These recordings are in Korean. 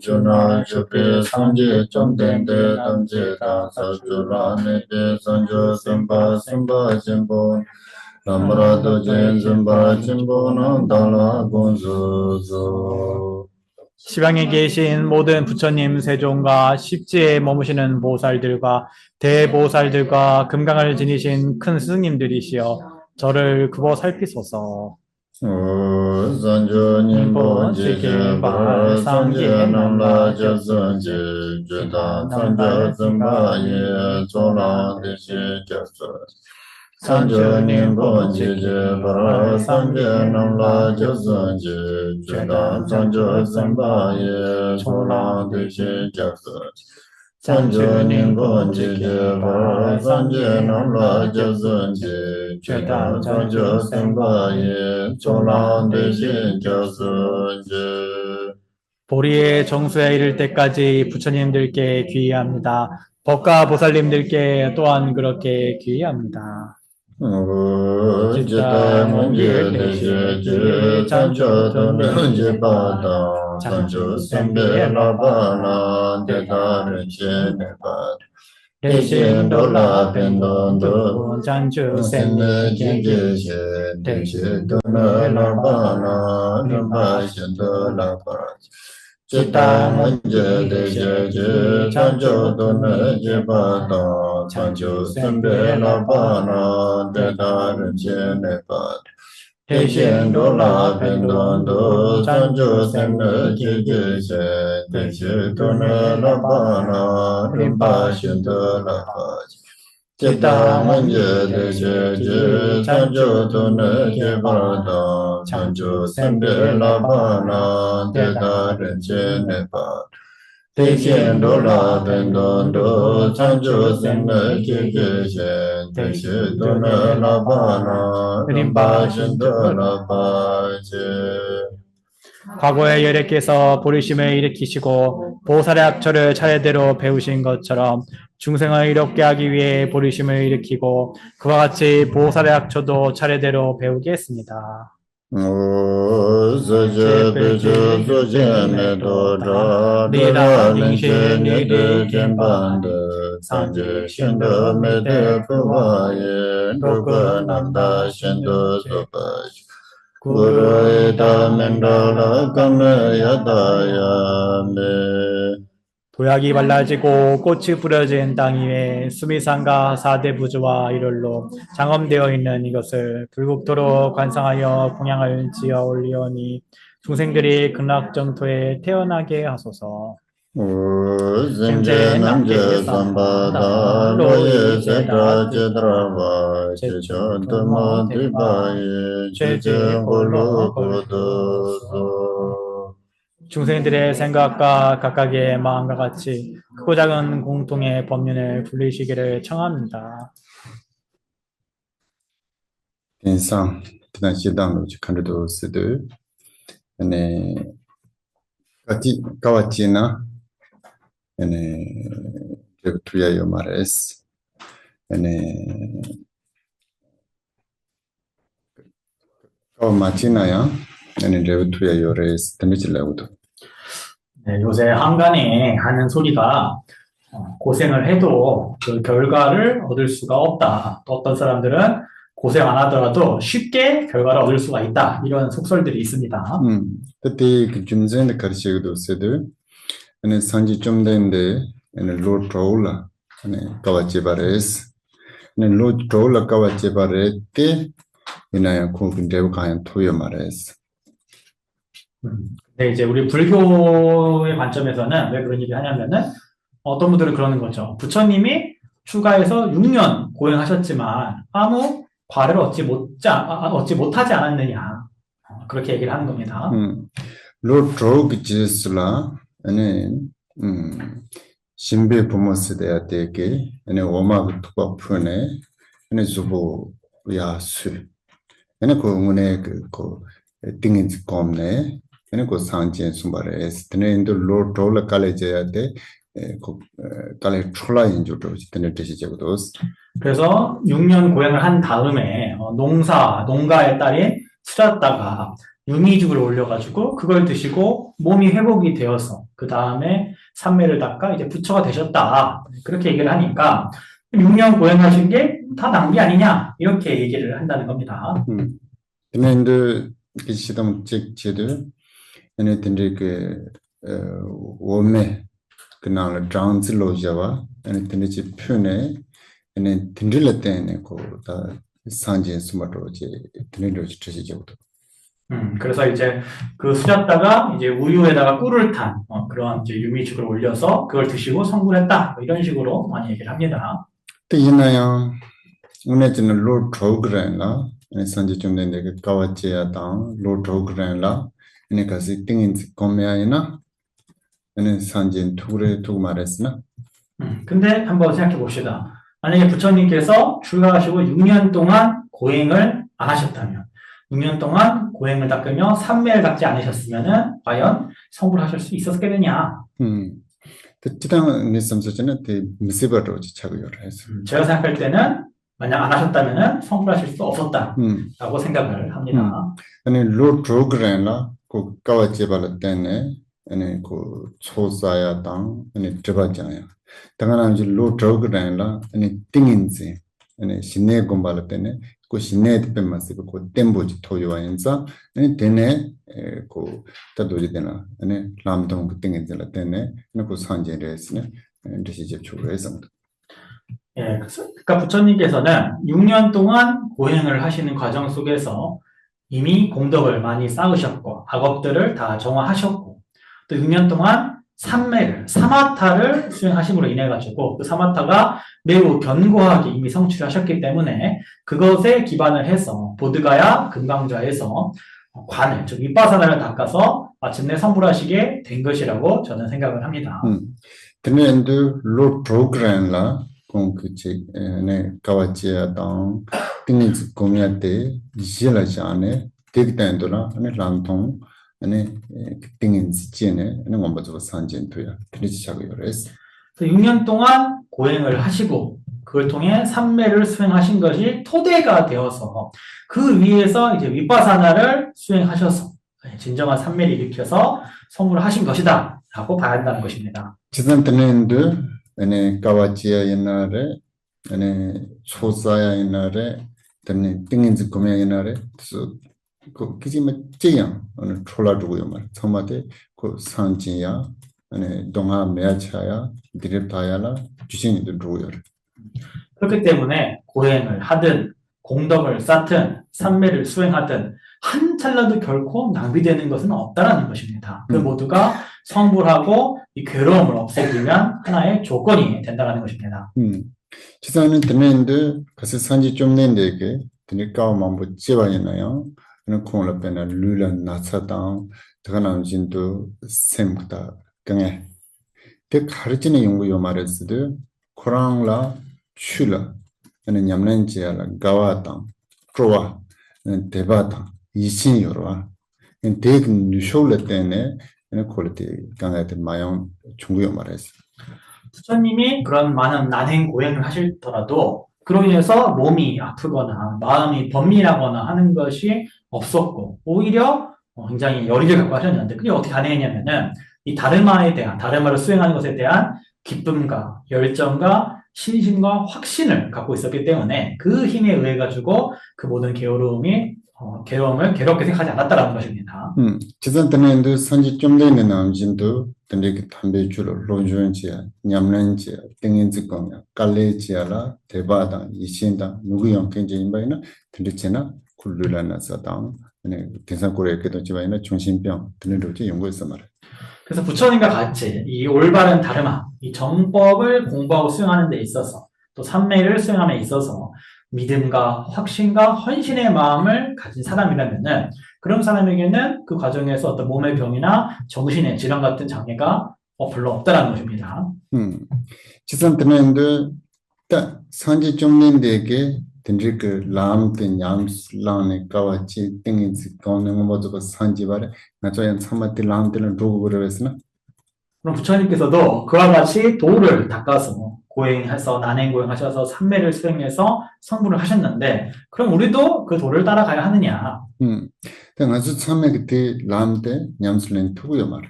주나 주비 상지 정된대 담지다 사주라 내게 선조 선바 선바 진보 남라도 젠선바 진보는 달라 본수수 시방에 계신 모든 부처님 세종과 십지에 머무시는 보살들과 대보살들과 금강을 지니신 큰 스승님들이시여 저를 굽어 살피소서. 산조님보 지게발 상제 남라 저선지 주다 산저 선바예 조라 대시 겹서 산조님보 지게발 상제 남라 저선지 주다 산저 선바예 조라 대시 겹서 산조님보 지게발 상제 남라 저선지 주다 산저 선바예 조라 대시 겹서 보리의 정수에 이를 때까지 부처님들께 귀의합니다. 법가 보살님들께 또한 그렇게 귀의합니다. 지다 문제 대시 찬초 도는 지바다 찬초 선배라바나 대다른 제네바 대신 돌라 벤돈도 잔주 셈네 지지시 대시 도는 라바나 림바신도 라바지 지다 문제 대시 찬초 도는 지바다 찬초 선배라바나 대다른 제네바 대신 돌라 벤돈도 찬초 셈네 지지시 대시 도는 라바나 림바신도 라바지 지다 문제 대시 찬초 도는 지바다 찬초 선배라바나 대다른 제네바 대신 돌라 벤돈도 찬초 셈네 지지시 대시 도는 라바나 림바신도 라바지 과거에 여래께서 보리심을 일으키시고 보살의 악처를 차례대로 배우신 것처럼 중생을 이롭게 하기 위해 보리심을 일으키고 그와 같이 보살의 악처도 차례대로 배우겠습니다. 오서제 베저 소제메 도라 리라 닝셰 니데 젠반데 산제 신도 메데 부와예 도가 남다 신도 소바시 구로에다 멘다라 까메야다야메 도약이 발라지고 꽃이 뿌려진 땅 위에 수미산과 사대부주와 일월로 장엄되어 있는 이것을 불국토로 관상하여 공양을 지어 올리오니 중생들이 극락정토에 태어나게 하소서. 생제 남제 삼바다 로예 세다 제드라바 제천토마 디바예 제제 홀로 고도소 중생들의 생각과 각각의 마음과 같이 크고 작은 공통의 법륜을 불리시기를 청합니다. 인상 디나시당로 칸르도 스드 네 가와치나 네 레투야요 마레스 네 가와마치나야 네 레투야요 레스 데미질라고도 네, 요새 한간에 하는 소리가 고생을 해도 그 결과를 얻을 수가 없다. 또 어떤 사람들은 고생 안 하더라도 쉽게 결과를 얻을 수가 있다. 이런 속설들이 있습니다. 그때 그 중생의 가르치기도 쓰듯 네 산지 좀 된데 네 로 트롤라 네 가와치바레스 네 로 트롤라 가와치바레테 이나야 고근데고 가연 토요 마레스 네, 이제 우리 불교의 관점에서는 왜 그런 얘기를 하냐면은 어떤 분들은 그러는 거죠. 부처님이 출가해서 6년 고행하셨지만 아무 과를 얻지 못하지 않았느냐. 그렇게 얘기를 하는 겁니다. 로 트롤 지스라 아니 신비 부모스대야 되게 아니 오마그 투바 푸네 아니 주보 야수 아니 그 응원의 그 띵인지 검네 아니 그 상진 숨바레스 드네인도 로 트롤 칼레제야 돼 칼레 트롤라인 주도 드네 되시제고도 그래서 6년 고행을 한 다음에 농가의 딸이 수졌다가 유미죽을 올려가지고 그걸 드시고 몸이 회복이 되어서 그 다음에 산매를 닦아 이제 부처가 되셨다. 그렇게 얘기를 하니까 6년 고행하신 게 다 낭비 아니냐 이렇게 얘기를 한다는 겁니다. 근데 그 시점 직지도 얘네 든지 그 원매 그날 장즈 로자와 얘네 든지 표네 얘네 든질을 때네 그다 산지 수마로 이제 든지로 주시죠. 그래서 이제 그 수자다가 이제 우유에다가 꿀을 탄 그런 이제 유미죽을 올려서 그걸 드시고 성불했다. 뭐 이런 식으로 많이 얘기를 합니다. 또 있나요? 오늘 저는 로 프로그램라 산지 좀 된데 그 가와치야 당 로 프로그램라 얘네 가서 띵인지 거매야이나 얘네 산지 투그레 투구 말했으나 근데 한번 생각해 봅시다. 만약에 부처님께서 출가하시고 6년 동안 고행을 안 하셨다면, 6년 동안 고행을 닦으며 삼매를 닦지 않으셨으면은 과연 성불하실 수 있었겠느냐? 특히나 니섬서전에 대 미세버로 지차고요라 해서 제가 생각할 때는 만약 안 하셨다면은 성불하실 수 없었다라고 생각을 합니다. 아니 로 프로그램라 그 가와치발 때네 아니 그 초사야 당 아니 드바잖아요. 당연한 이제 로 프로그램라 아니 띵인지 아니 신내 공부할 때네 그 신내 때문에 그 템보지 토요와인자 아니 되네 그 따도지 되나 아니 람동 그 띵인지라 때네 그 산제레스네 이제 접촉을 해서 예, 그러니까 부처님께서는 6년 동안 고행을 하시는 과정 속에서 이미 공덕을 많이 쌓으셨고 악업들을 다 정화하셨고 또 6년 동안 삼매를 사마타를 수행하심으로 인해 가지고 그 사마타가 매우 견고하게 이미 성취하셨기 때문에 그것에 기반을 해서 보드가야 금강좌에서 관을 즉 윗바사나를 닦아서 마침내 성불하시게 된 것이라고 저는 생각을 합니다. 근데 로 프로그램라 공그치 네 가와치야 당 띵인지 고미한테 이실하지않네 되기때문에 아니 람통 아니 띵인지 지네 아니 원바저 산진도야 그리지 자고요레스 6년 동안 고행을 하시고 그걸 통해 삼매를 수행하신 것이 토대가 되어서 그 위에서 이제 윗바사나를 수행하셔서 진정한 삼매를 일으켜서 성불을 하신 것이다 라고 봐야 한다는 것입니다. 지난번에도 아니 가와치야 옛날에 아니 초사야 옛날에 아니 띵인지 고미야 옛날에 그 기지면 찌양 어느 촐라두고요 말 처음에 그 산지야 아니 동아 매차야 디립타야라 주신이도 두고요. 그렇기 때문에 고행을 하든 공덕을 쌓든 삼매를 수행하든 한 찰나도 결코 낭비되는 것은 없다라는 것입니다. 그 모두가 성불하고 이 괴로움을 없애기 위한 하나의 조건이 된다는 것입니다. 지사는 드는데 가서 산지 좀 낸데게 드니까 뭐 지바이나요. 그는 콩을 빼나 룰란 나사당 더가나 진도 셈다 강에 그 가르치는 연구요 말했어도 코랑라 슐라 아니 냠난지야라 가와당 프로와 대바당 이신요라 대그 뉴쇼를 때네 그 퀄리티 강하게 마용 중요요 말했어. 부처님이 그런 많은 난행 고행을 하시더라도 그로 인해서 몸이 아프거나 마음이 번민하거나 하는 것이 없었고 오히려 굉장히 열의를 갖고 하셨는데 그게 어떻게 가능했냐면은 이 다르마를 수행하는 것에 대한 기쁨과 열정과 신심과 확신을 갖고 있었기 때문에 그 힘에 의해 가지고 그 모든 괴로움을 괴롭게 생각하지 않았다라는 것입니다. 지난 때문에도 산지 좀 되는 남진도 근데 담배주로 로존지야 냠난지야 땡인지거냐 깔레지야라 대바다 이신다 누구 영ken지인바이나 들리체나 굴르라나사당 아니 대상고래에도 지바이나 중심병 들리로지 연구해서 말해. 그래서 부처님과 같이 이 올바른 다르마, 이 정법을 공부하고 수행하는 데 있어서 또 삼매를 수행함에 있어서 믿음과 확신과 헌신의 마음을 가진 사람이라면은 그런 사람에게는 그 과정에서 어떤 몸의 병이나 정신의 질환 같은 장애가 별로 없다라는 것입니다. 지산 때문에도 산지 좀 낸데게 든지 그 람테 냠슬랑네 가와치 땡인지 거는 뭐저거 산지 바래 나저야 참마티 람테는 두고 그러랬으나 그럼 부처님께서도 그와 같이 도를 닦아서 고행해서 난행 고행하셔서 삼매를 수행해서 성불을 하셨는데 그럼 우리도 그 도를 따라가야 하느냐? 아주 처음에 그때 람때 냠슬랭 투구요 말.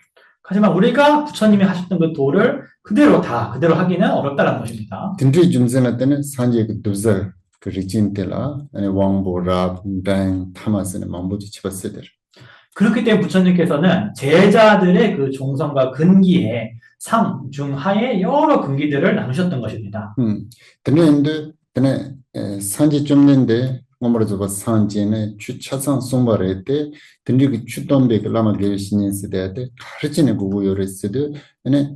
하지만 우리가 부처님이 하셨던 그 도를 그대로 하기는 어렵다는 것입니다. 딘리 줌세나 때는 산제 그 두절 그 리진 때라 아니 왕보 랍 뱅 타마스는 망보지 집었을 그렇기 때문에 부처님께서는 제자들의 그 종성과 근기에 상, 중, 하에 여러 근기들을 나누셨던 것입니다. 드네인데 드네 산지 좀 nen데 아무래도 그 산지는 주차상 송바를 때 드네 그 추dombe 그 라마 게신인 시대에 가르치는 구구 요레스도 네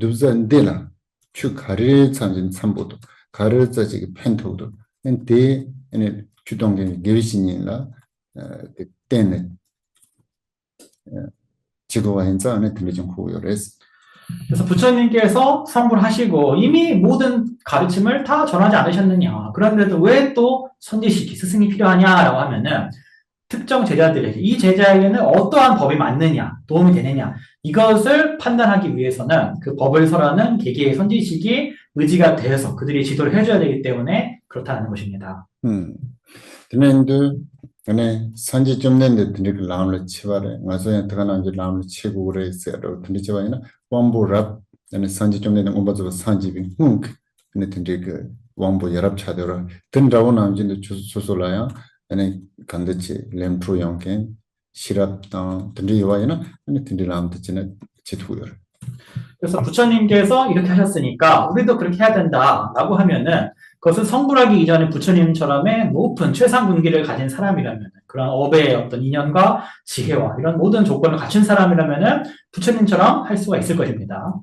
두잔데라 추 가르 찬진 참보도 가르자지 그 펜토도 근데 네 추동된 게신인라 때는 지구와 현자 안에 드네 좀 구구 요레스 그래서 부처님께서 성불 하시고 이미 모든 가르침을 다 전하지 않으셨느냐. 그런데도 왜 또 선지시키, 스승이 필요하냐라고 하면은 특정 제자들에게, 이 제자에게는 어떠한 법이 맞느냐, 도움이 되느냐, 이것을 판단하기 위해서는 그 법을 설하는 계계의 선지식이 의지가 되어서 그들이 지도를 해줘야 되기 때문에 그렇다는 것입니다. 드네인데 네 산지 좀 nen데 드네 그 라운을 치바래 가서 들어가는 게 라운을 치고 그래서요 드네 치바이나 왕보랍 네 산지 좀 nen데 엄바서 산지비 네 드네 그 왕보 여랍 차더라 든라고 남진도 소소라야 네 간데치 렘프로 영ken 시랍당 드네 와이나 네 드네 라운도 지나 지투요 그래서 부처님께서 이렇게 하셨으니까 우리도 그렇게 해야 된다라고 하면은 그것은 성불하기 이전에 부처님처럼의 높은 최상 분기를 가진 사람이라면 그런 업의 어떤 인연과 지혜와 이런 모든 조건을 갖춘 사람이라면은 부처님처럼 할 수가 있을 것입니다.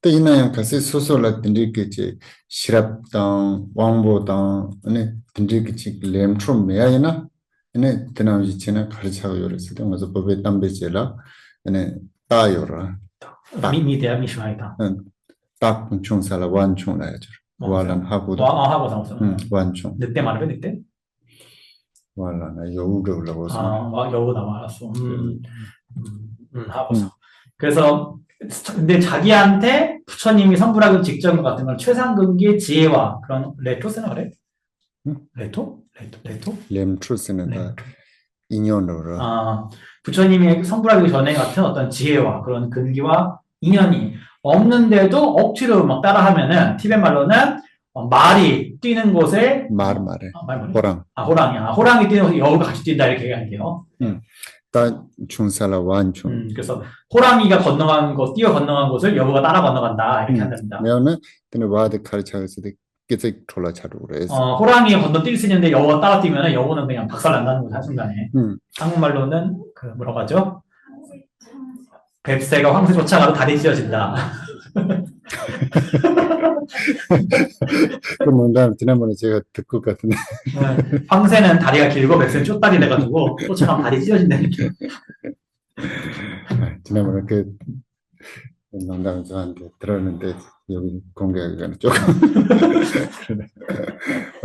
또 이나양 가서 소소라 든디께지 시랍당 왕보당 아니 든디께지 렘트롬 메아이나 아니 드나우지 지나 가르쳐고 요랬을 때 가서 법에 담배제라 아니 따요라 미대야 미시마이다. 딱 총살라 완총라야죠. 완란 하고도 하고 상관없어. 완총. 늑대 말해 늑대? 완란아 여우를 올라가서. 여우다 말았어. 하고서. 그래서 근데 자기한테 부처님이 선불하고 직전 것 같은 건 최상근기의 지혜와 그런 레토 쓰나 그래? 레토? 렘트로 쓰는 다 인연으로. 부처님이 선불하기 전에 같은 어떤 지혜와 그런 근기와 인연이 없는데도 억지로 막 따라하면은 티벳 말로는 말이 뛰는 곳에 말해. 호랑. 호랑이야. 호랑이 뛰는 곳에 여우가 같이 뛴다 이렇게 얘기할게요. 다 중살라 완총. 그래서 호랑이가 뛰어 건너간 곳을 여우가 따라 건너간다 이렇게 한답니다. 왜냐면 근데 와드 가르쳐서 계속 졸라차로 그래서. 호랑이가 건너뛸 수 있는데 여우가 따라 뛰면은 여우는 그냥 박살난다는 거죠 한순간에. 한국말로는 그 뭐라고 하죠? 뱁새가 황새 쫓아가도 다리 찢어진다. 그럼 지난번에 제가 듣고 같은데. 황새는 다리가 길고 뱁새는 쫓다리 돼가지고 쫓아가면 다리 찢어진다 이렇게. 지난번에 그 농담을 저한테 들었는데 여기 공개하기가 조금.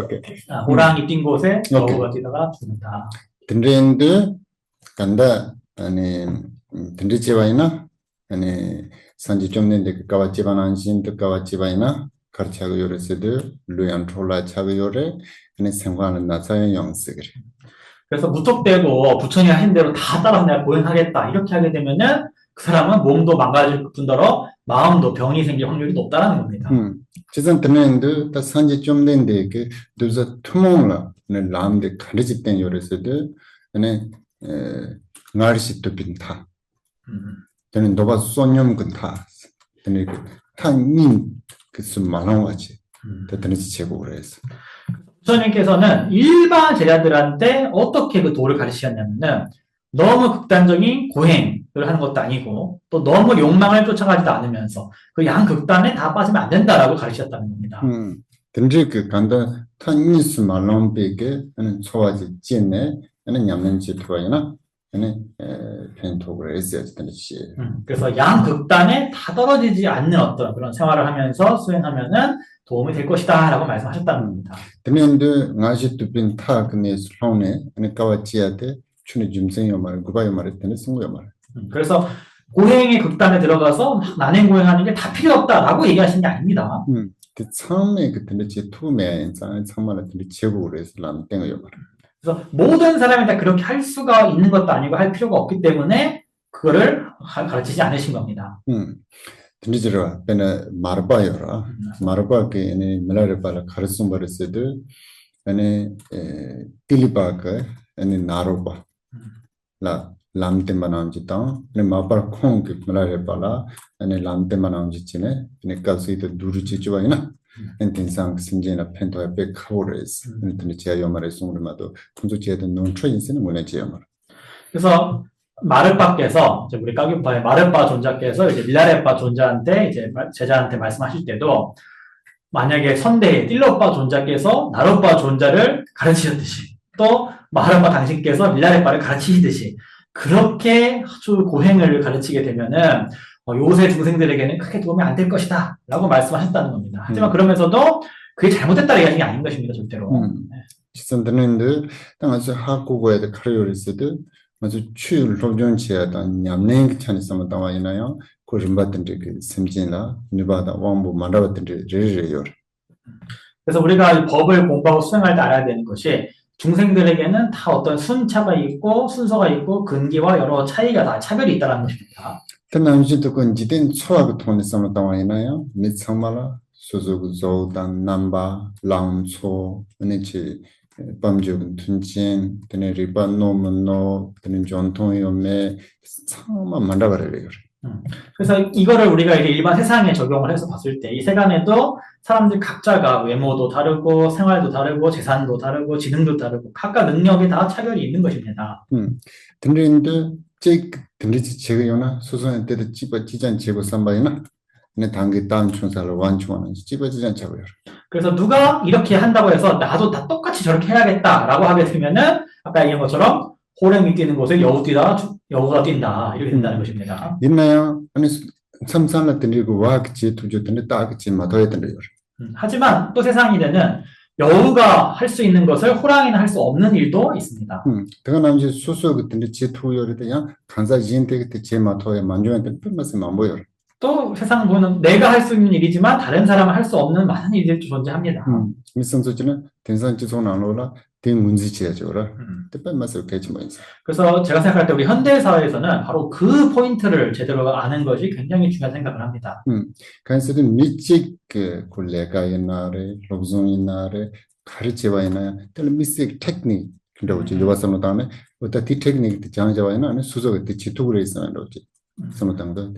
오케이. 호랑이 뛴 곳에 여우가 뛰다가 죽는다. 든렌드 간다 아니 든리지바이나 아니 산지 좀 nen데 그 까와지반 안신 그 까와지바이나 가르쳐고 요래서도 루얀 톨라 차고 요래 아니 생활하는 나사의 영스 그래. 그래서 무턱대고 부처님이 한 대로 다 따라서 내가 고행하겠다 이렇게 하게 되면은 그 사람은 몸도 망가질 뿐더러 마음도 병이 생길 확률이 높다라는 겁니다. 지금 든렌드 다 산지 좀 nen데 그 두자 투몽라 람데 가르치된 요래서도 아니 나르시도 빈타. 저는 너가 쏘념 근타. 저는 그 타님 그숨 많은 거지. 저는 제고를 했어. 부처님께서는 일반 제자들한테 어떻게 그 도를 가르치셨냐면은 너무 극단적인 고행을 하는 것도 아니고 또 너무 욕망을 쫓아가지도 않으면서 그 양극단에 다 빠지면 안 된다라고 가르치셨다는 겁니다. 근데 그 간다 타니스 말론 베게 는 소화지 찌네 는 냠는지 들어야나 는 펜토그를 했어야지 되지. 그래서 양극단에 다 떨어지지 않는 어떤 그런 생활을 하면서 수행하면은 도움이 될 것이다라고 말씀하셨다는 겁니다. 근데 나시 두빈 타 근데 슬로네 는 까와지야데 춘의 짐승이요 말 구바요 말했더니 승구요 말. 그래서 고행의 극단에 들어가서 막 난행 고행하는 게 다 필요 없다라고 얘기하시는 게 아닙니다. 그 처음에 그때 제 투메 인상 정말 그 제국으로 해서 난 땡어요 말. 그래서 모든 사람이 다 그렇게 할 수가 있는 것도 아니고 할 필요가 없기 때문에 그거를 가르치지 않으신 겁니다. 드니지라 베네 마르바요라 마르바게 네 밀라르바라 가르침 버르세드 베네 틸리바가 아니 나로바 라 람테마나운지타 네 마바르 콩게 밀라르바라 아니 람테마나운지치네 네 칼시도 두르치치와이나 엔틴상 신제나 펜토에 베카오레스 엔틴 제야요마레 송르마도 군조체도 논트레인스는 모네지야마 그래서 마르바께서 이제 우리 까기파의 마르바 존자께서 이제 밀라레바 존자한테 이제 제자한테 말씀하실 때도 만약에 선대의 딜로바 존자께서 나로바 존자를 가르치셨듯이 또 마르바 당신께서 밀라레바를 가르치시듯이 그렇게 아주 고행을 가르치게 되면은 요새 중생들에게는 크게 도움이 안 될 것이다 라고 말씀하셨다는 겁니다. 하지만 그러면서도 그게 잘못됐다는 이야기가 아닌 것입니다. 절대로. 시선드는데 당아서 학국어에도 카리오리스드 아주 추울 로존치에다 냠냉 찬이서만 나와 있나요? 고름받던데 그 심진라 누바다 왕부 만다받던데 레레요. 그래서 우리가 이 법을 공부하고 수행할 때 알아야 되는 것이 중생들에게는 다 어떤 순차가 있고 순서가 있고 근기와 여러 차이가 다 차별이 있다는 것입니다. 그나음지도 그 지된 초하고 통해서만 나와 있나요? 미성마라 소소구 조단 남바 라운초 은혜치 밤적은 tun진 드네 리반노문노 드네 전통이오메 상만 만다가래요. 그래서 이거를 우리가 이제 일반 세상에 적용을 해서 봤을 때 이 세간에도 사람들 각자가 외모도 다르고 생활도 다르고 재산도 다르고 지능도 다르고 각각 능력에 다 차별이 있는 것입니다. 근데 제 근데 제가 요나 소소한 때도 찌버지잔 제고 삼바이나 내 단계 다음 춘사를 완충하는 찌버지잔 잡아요. 그래서 누가 이렇게 한다고 해서 나도 다 똑같이 저렇게 해야겠다라고 하게 되면은 아까 얘기한 것처럼 호랭이 뛰는 곳에 여우 뛰다 여우가 뛴다 이렇게 된다는 것입니다. 있나요? 아니 삼삼라 들리고 와그지 두주든데 딱지 맞아야 된대요. 하지만 또 세상에는 여우가 할 수 있는 것을 호랑이는 할 수 없는 일도 있습니다. 내가 남지 소소 그때 제 투요리야 간사 지인테 그때 제 마토에 만족한테 뿜었으면 안 보여. 또 세상 보는 내가 할 수 있는 일이지만 다른 사람은 할 수 없는 많은 일들도 존재합니다. 미성소지는 된산지송 나눠라 된 문제지야죠라. 뜻밖 맛을 개지 뭐 인사. 그래서 제가 생각할 때 우리 현대 사회에서는 바로 그 포인트를 제대로 아는 것이 굉장히 중요한 생각을 합니다. 그래서 미직 그 콜레가 옛날에 로브종 옛날에 가르치와 있나요? tel 미식 테크닉 근데 어제 요바서는 다음에 어떤 테크닉 장자와 있나 수저가 지투그레 있어요. 어제 선호당도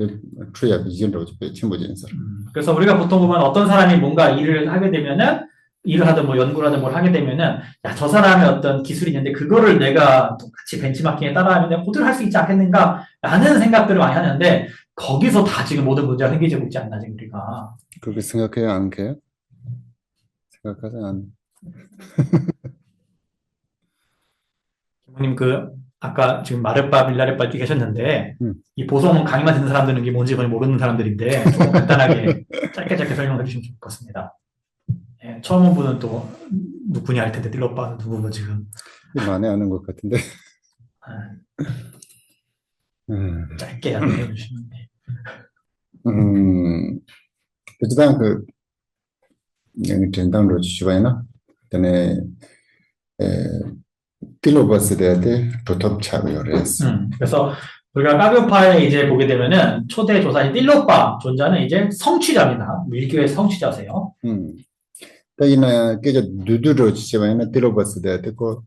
트리아 비전도 어제 친구지 인사. 그래서 우리가 보통 보면 어떤 사람이 뭔가 일을 하게 되면은 일을 하든 뭐 연구를 하든 뭘 하게 되면은 야, 저 사람의 어떤 기술이 있는데 그거를 내가 똑같이 벤치마킹에 따라하면 내가 그대로 할 수 있지 않겠는가 라는 생각들을 많이 하는데 거기서 다 지금 모든 문제가 생기고 있지 않나 지금 우리가. 그렇게 생각해야 안 해요? 생각하지 않. 부모님 그 아까 지금 마르바 밀라레바 뛰 계셨는데 이 보성 강의만 듣는 사람들은 이게 뭔지 거의 모르는 사람들인데 조금 간단하게 짧게 설명해 주시면 좋을 것 같습니다. 예, 처음 온 분은 또 누구니 할 텐데 딜러빠는 누구고 지금 많이 아는 것 같은데. 짧게 안내해 주시면 돼. 일단 그 전당으로 주시바이나 전에 딜로버스 대한테 도톱 차고요래서. 그래서 우리가 까교파에 이제 보게 되면은 초대 조사인 딜로빠 존자는 이제 성취자입니다. 밀교의 성취자세요. 이나 깨져 누드로 지시바이나 딜로버스 대한테 그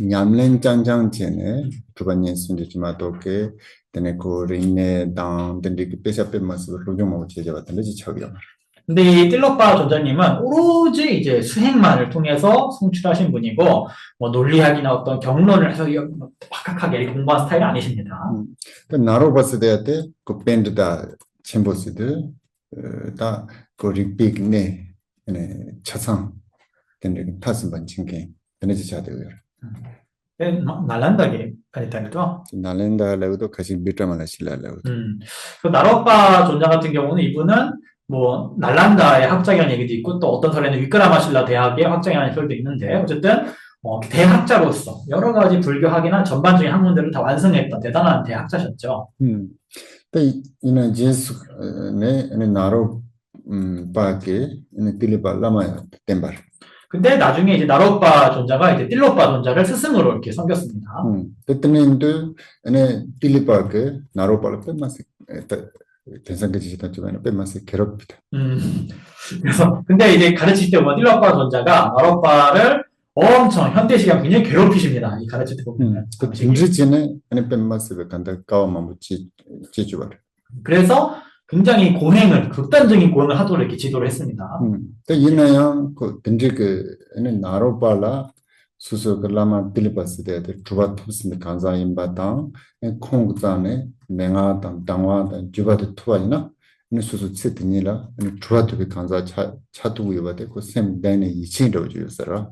냠렌 짱짱제네 두 번째 순지지만 또게 되네 그 린네 당 된데 그 빼샤빼 마스로 로종하고 제자받던 지 차고요. 근데 이 딜로빠 존자님은 오로지 이제 수행만을 통해서 성취하신 분이고, 뭐 논리학이나 어떤 경론을 해서 확학하게 공부한 스타일이 아니십니다. 나로 봤을 때 그 밴드다 챔버스들 다그 릭빅네 차상 된데 타스 번칭게 되는지 자대요. 날란다게 가리타니도. 날란다라고도 같이 비트만하실라고. 그 나로빠 존자 같은 경우는 이분은 뭐 날란다의 학자라는 얘기도 있고 또 어떤 설에는 위크라마실라 대학의 학자라는 설도 있는데 어쨌든 대학자로서 여러 가지 불교학이나 전반적인 학문들을 다 완성했던 대단한 대학자셨죠. 이는 예수네 나로 빠게 딜리바 라마야 템발. 근데 나중에 이제 나로빠 존자가 이제 띨로빠 존자를 스승으로 이렇게 섬겼습니다. 그때는도 ene 필리파게 나로발을 빼면서 대상계지시던 중에는 빼면서 괴롭히다. 그래서 근데 이제 가르칠 때 보면 띨로빠 존자가 나로빠를 엄청 현대식이랑 굉장히 괴롭히십니다. 이 가르칠 때 보면. 그 딩지지는 ene 빼면서 간다 까오만 묻지 지주발. 그래서 굉장히 극단적인 고행을 하도록 이렇게 지도를 했습니다. 이나양 그 딩지그 ene 나로발라 수수 그 라마 필리파스 데데 주바 토스미 간자임바당 콩자네 맹아당 당와당 주바드 투바이나 네 수수 쳇니라 네 주바드비 간자 차두고 요바데 고셈 데네 이친도 주요서라.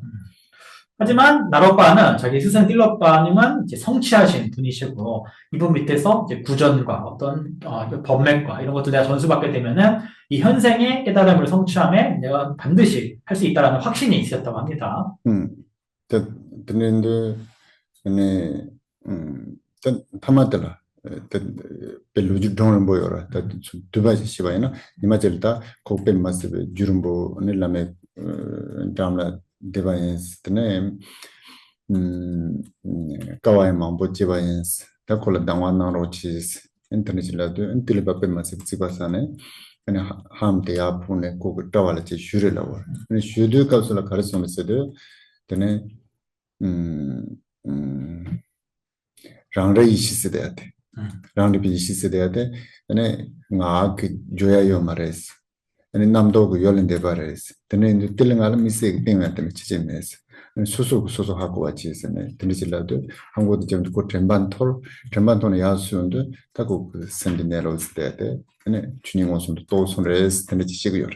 하지만 나로빠는 자기 스승 띨로빠님은 이제 성취하신 분이시고 이분 밑에서 이제 구전과 어떤 법맥과 이런 것들 내가 전수받게 되면은 이 현생의 깨달음을 성취함에 내가 반드시 할 수 있다라는 확신이 있었다고 합니다. 근데 네 타마들라 벨루지 돈을 모여라 두바지 시바이나 니마젤다 코페 마스베 주름보 네라메 담라 데바인스네 kawaii mambo jibayins takola dangwana rochis international intellibape masik sibasane ane hamte apune ko tawala che shure lawa ane shudu kapsula karisome sede tene rangre ishi sede ate rangre bi ishi sede ate ane nga ki joya yo mares ane namdo go yolende bares tene tilingala misek tingate chichemes 소소 하고 같이 있으네. 들리실라도 한국도 좀 그 전반톤의 야수인데 타고 그 센디네로스 때에 네 주님 원수도 또 손을 들리시고요.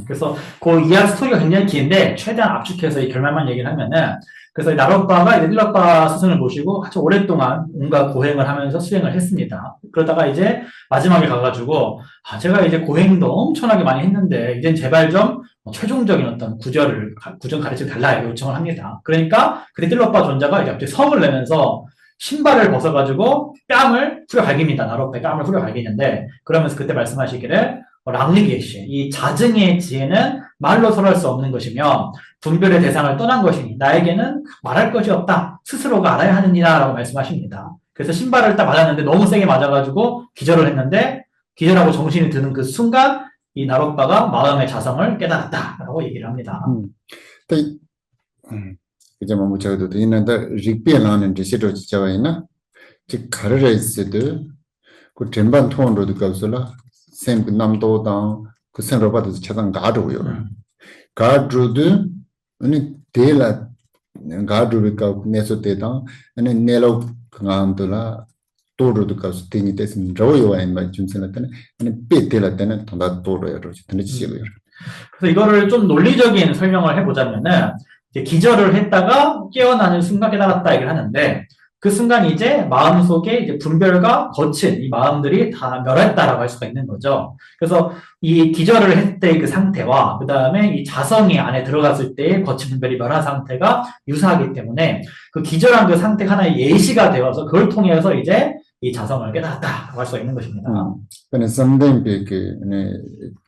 그래서 그 이야기 스토리가 굉장히 긴데 최대한 압축해서 이 결말만 얘기를 하면은 그래서 나로빠가 이제 띨로빠 스승을 모시고 아주 오랫동안 온갖 고행을 하면서 수행을 했습니다. 그러다가 이제 마지막에 가가지고 제가 이제 고행도 엄청나게 많이 했는데 이젠 제발 좀 최종적인 어떤 구전 가르쳐 달라 요청을 합니다. 그러니까 그때 띨로빠 존자가 이제 갑자기 성을 내면서 신발을 벗어가지고 뺨을 후려갈깁니다. 나로빠의 뺨을 후려갈기는데 그러면서 그때 말씀하시기를 랑리게시 이 자증의 지혜는 말로 설할 수 없는 것이며 분별의 대상을 떠난 것이니 나에게는 말할 것이 없다. 스스로가 알아야 하느니라 라고 말씀하십니다. 그래서 신발을 딱 맞았는데 너무 세게 맞아가지고 기절을 했는데 기절하고 정신이 드는 그 순간 이 나로빠가 마음의 자성을 깨달았다라고 얘기를 합니다. 이제 뭐 저도 있는데 릭비엘하는 디시도 지자와이나 즉 가르를 있어도 그 전반 통으로도 가서라 샘 남도당 그 생각받아서 차단 가르고요. 가르도 아니 데라 가르가 내서 때다 아니 내로 강한도라 도로도 가서 되니 됐으면 저요와인 말 준선한테는 아니 빼때라 때는 더 도로여로 되지고요. 그래서 이거를 좀 논리적인 설명을 해보자면은 이제 기절을 했다가 깨어나는 순간 깨달았다 얘기를 하는데 그 순간 이제 마음속에 이제 분별과 거친 이 마음들이 다 멸했다라고 할 수가 있는 거죠. 그래서 이 기절을 했을 때 그 상태와 그 다음에 이 자성이 안에 들어갔을 때의 거친 분별이 멸한 상태가 유사하기 때문에 그 기절한 그 상태가 하나의 예시가 되어서 그걸 통해서 이제 이 자성을 깨달았다라고 할 수가 있는 것입니다. 근데 sometimes 그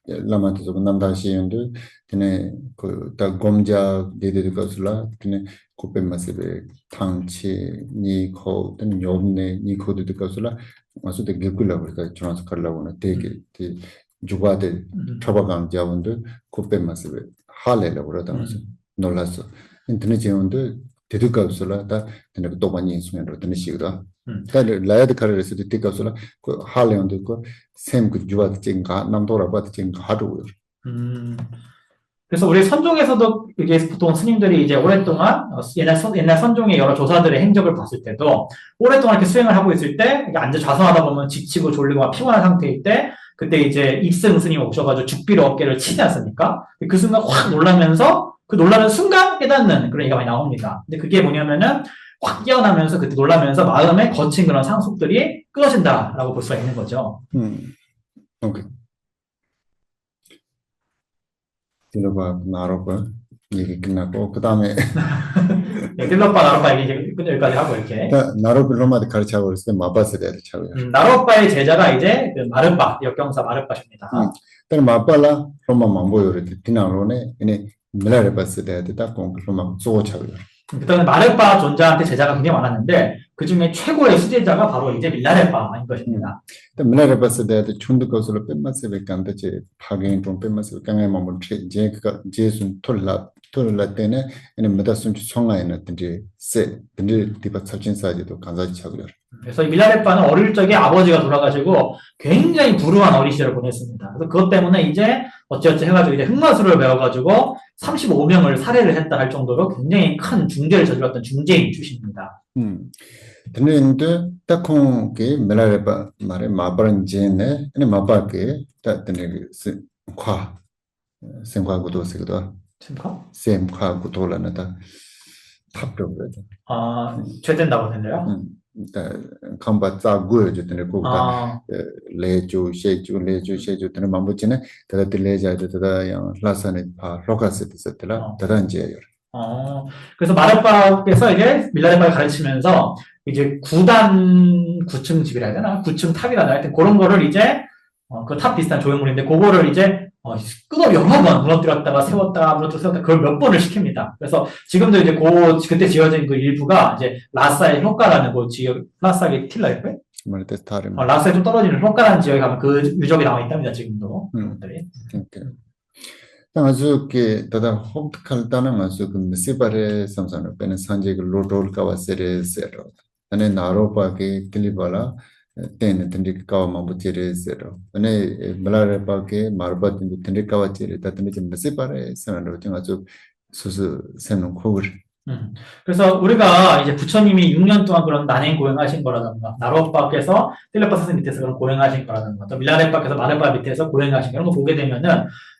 라마트도 남다시인데 근데 그다 검자 데데도 가슬라 근데 고백마스베 탕치 니코 된 요네 니코도 가슬라 마수데 게글라고 그러다 저한테 가려고는 되게 주바데 처바강 자원도 고백마스베 할래라고 그러다면서 놀랐어. 인터넷 제원도 데드가슬라 다 근데 또 많이 있으면 되는 식이다. 라야드 카르레스 디티가슬라 그 할래온도 샘그 주바데 쟁가 남도라바데 쟁가 하루요. 그래서 우리 선종에서도 이게 보통 스님들이 이제 오랫동안 옛날 선종의 여러 조사들의 행적을 봤을 때도 오랫동안 이렇게 수행을 하고 있을 때 앉아 좌성하다 보면 지치고 졸리고 피곤한 상태일 때 그때 이제 입승 스님 오셔가지고 죽비로 어깨를 치지 않습니까? 그 순간 확 놀라면서 그 놀라는 순간 깨닫는 그런 얘기가 많이 나옵니다. 근데 그게 뭐냐면은 확 깨어나면서 그때 놀라면서 마음에 거친 그런 상속들이 끊어진다라고 볼 수가 있는 거죠. 오케이. 딜로바 나로바 얘기 끝나고 그 다음에 딜로바 나로바 얘기 여기까지 하고 이렇게 나로바 로마드 가르쳐고 있을 때 마바스에 차고요. 나로바의 제자가 이제 그 마르바 역경사 마르바십니다. 근데 마바라 로마 망보요를 디나로네 이네 밀라레바 세대한테 딱 공부만 쏘고차고요. 그때는 마르파 존자한테 제자가 굉장히 많았는데 그 중에 최고의 수제자가 바로 이제 밀라레파인 것입니다. 밀라레바 세대한테 춘드 것으로 뺀맛을 간다지 파긴 좀 뺀맛을 강에 머물 제가 제순 톨라 때네 얘는 메다순 총아에는 든지 세 든지 디바 설진사지도 간사지 차고요. 그래서 이 밀라레파는 어릴 적에 아버지가 돌아가시고 굉장히 불우한 어린 시절을 보냈습니다. 그래서 그것 때문에 이제 어찌어찌 해가지고 이제 흑마술을 배워가지고 35명을 살해를 했다 할 정도로 굉장히 큰 중죄를 저질렀던 중죄인 출신입니다. 근데 딱콩게 밀라레바 말에 마바른 제네 아니 마바게 따드네 과 생과고도 세거든. 심카? 셈과고 돌아나다 탑적거든. 죄된다고 했는데요. 컴바 짜고여주더니 고다 아, 레주 셰주 되는 mambu치네 다들 레자도 다다 양 라산에 파 로카스도 썼더라 다단지예요. 그래서 마르파께서 이제 밀라레파를 가르치면서 이제 9단 9층 집이라 해야 되나? 9층 탑이라 하여튼 그런 거를 이제 그 탑 비슷한 조형물인데 그거를 이제 끊어 여러 번 무너뜨렸다가 세웠다가 무너뜨렸다가 그걸 몇 번을 시킵니다. 그래서 지금도 이제 그때 지어진 그 일부가 이제 라사의 효과라는 그 지역, 라사의 틸라이프? 말때 다른 라사에 좀 떨어지는 효과라는 지역에 가면 그 유적이 나와 있답니다. 지금도. 그것들이. 아주 그 다다 홈트칼 따는 아주 그 미시바레 삼산을 빼는 산지 그 로돌까와 세레세로 안에 나로바게 길리발라 때는 든디까와 마부티레세로 안에 말라레바게 마르바딘 든디까와 지레 다든지 미시바레 삼산으로 좀 아주 수수 세는 코글. 그래서 우리가 이제 부처님이 6년 동안 그런 난행 고행하신 거라든가 나로바께서 텔레파사스 밑에서 그런 고행하신 거라든가 또 밀라레바께서 마르바 밑에서 고행하신 이런 거 보게 되면은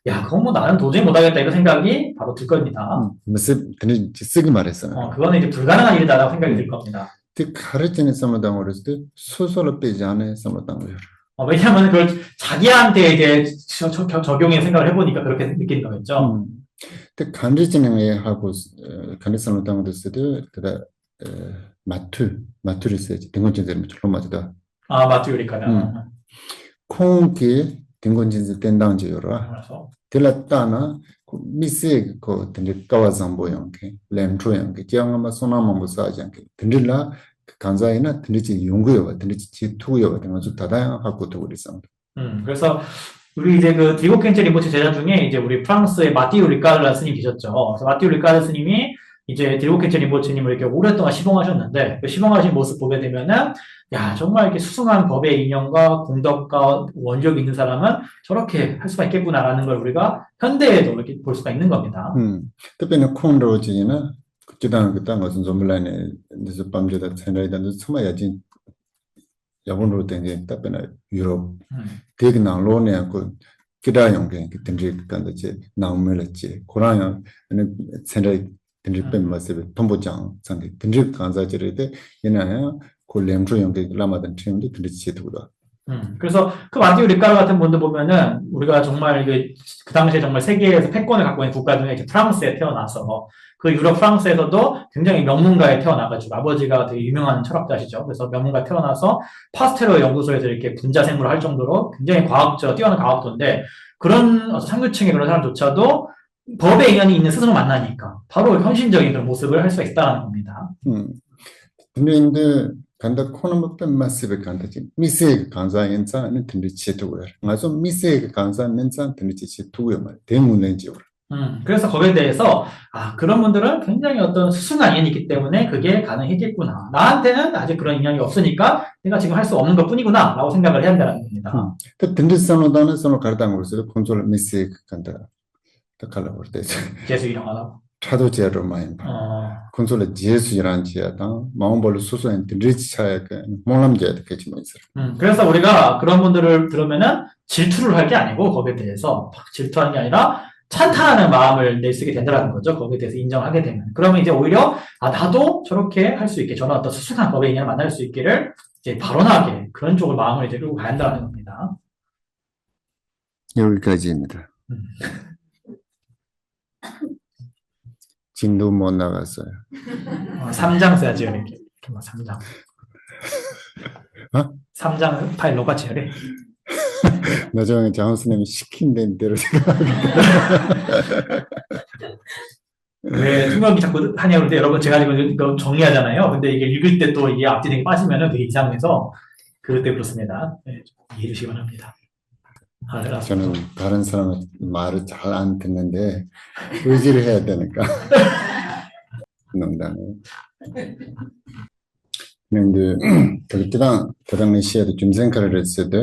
야 그건 뭐 나는 도저히 못하겠다 이런 생각이 바로 들 겁니다. 무슨 든지 쓰기 말했어요. 그거는 이제 불가능한 일이다라고 생각이 들 겁니다. 그 가르치는 사람당으로 했을 때 소설을 빼지 않아요 사람당으로. 왜냐하면 그걸 자기한테 이제 적용해 생각을 해보니까 그렇게 느끼는 거겠죠. 그 간지진행에 하고 간지선을 당도 쓰도 그다 마투리 쓰지 등건진들 좀 맞다. 마투 요리카는 콩기 등건진들 된당지요라. 그래서 들었다나 미세 그 등들 까와zam보용게 렘초용게 지양아마 소나마 무사장게 등들라 간자이나 등들지 연구요 등들지 지투요 같은 거좀 다다양하고 또 우리 상. 그래서 우리 이제 그 디고켄체 림보체 제자 중에 이제 우리 프랑스의 마티우 리카르라 스님 계셨죠. 그래서 마티우 리카르 스님이 이제 디고켄체 림보체님을 이렇게 오랫동안 시봉하셨는데 그 시봉하신 모습 보게 되면은 야 정말 이렇게 수승한 법의 인연과 공덕과 원력이 있는 사람은 저렇게 할 수가 있겠구나라는 걸 우리가 현대에도 이렇게 볼 수가 있는 겁니다. 특별히 콩로지나 그때는 그딴 것은 좀 몰라네. 그래서 밤새다 생각이다. 처음에야지 야본으로 된게 답변에 유럽 되게 나로네 그 기다용 게 그때 간다지 나오면었지 고라야 아니 생각 든지 뺀 모습 통보장 상대 든지 간사지르데 얘나야 그 렘조 용게 라마단 팀도 든지 지도다. 그래서 그 마티우 리카르 같은 분도 보면은 우리가 정말 그 당시에 정말 세계에서 패권을 갖고 있는 국가 중에 이제 프랑스에 태어나서 그 유럽 프랑스에서도 굉장히 명문가에 태어나가지고 아버지가 되게 유명한 철학자시죠. 그래서 명문가에 태어나서 파스테르 연구소에서 이렇게 분자생물을 할 정도로 굉장히 뛰어난 과학도인데 그런 상류층의 그런 사람조차도 법의 인연이 있는 스승을 만나니까 바로 현실적인 그런 모습을 할 수가 있다는 겁니다. 근데 간다 코너 뺀 마시브 간다지 미세 간사 인자는 든지 지도야. 맞아 미세 간사 인자 든지 지도야 말 대문인지요. 그래서 거기에 대해서 그런 분들은 굉장히 어떤 수승한 인연이 있기 때문에 그게 가능했겠구나. 나한테는 아직 그런 인연이 없으니까 내가 지금 할 수 없는 것 뿐이구나 라고 생각을 해야 한다는 겁니다. 그 든지선으로는 선을 가르다는 것을 콘솔 미세 간다. 딱 갈라볼 때 재수 일어나다. 차도 제로 많이 봐. 콘솔의 재수이란 지야다. 마음벌로 수수한 든지 차야 그 몰람제도 같이 뭐 있어. 그래서 우리가 그런 분들을 들으면은 질투를 할 게 아니고 거기에 대해서 막 질투하는 게 아니라 찬탄하는 마음을 내쓰게 된다는 거죠. 거기에 대해서 인정하게 되면. 그러면 이제 오히려 나도 저렇게 할 수 있게 저런 어떤 수승한 법의 인연을 만날 수 있기를 이제 발언하게 그런 쪽으로 마음을 이제 끌고 가야 한다는 겁니다. 여기까지입니다. 진도 못 나갔어요. 3장 써야지 이렇게. 3장. 3장 파일 똑같이 해야 돼. 나중에 장훈 선생님이 시킨 대로 생각하겠다. 왜 통역이 자꾸 하냐고 그러는데 여러분 제가 지금 이거 정리하잖아요. 근데 이게 읽을 때 또 이게 앞뒤 빠지면은 되게 이상해서 그것 때문에 그렇습니다. 네, 좀 이해해 주시기 바랍니다. 저는 다른 사람 말을 잘 안 듣는데 의지를 해야 되니까 농담에. 근데 그런 시에도 좀 생각을 했을 때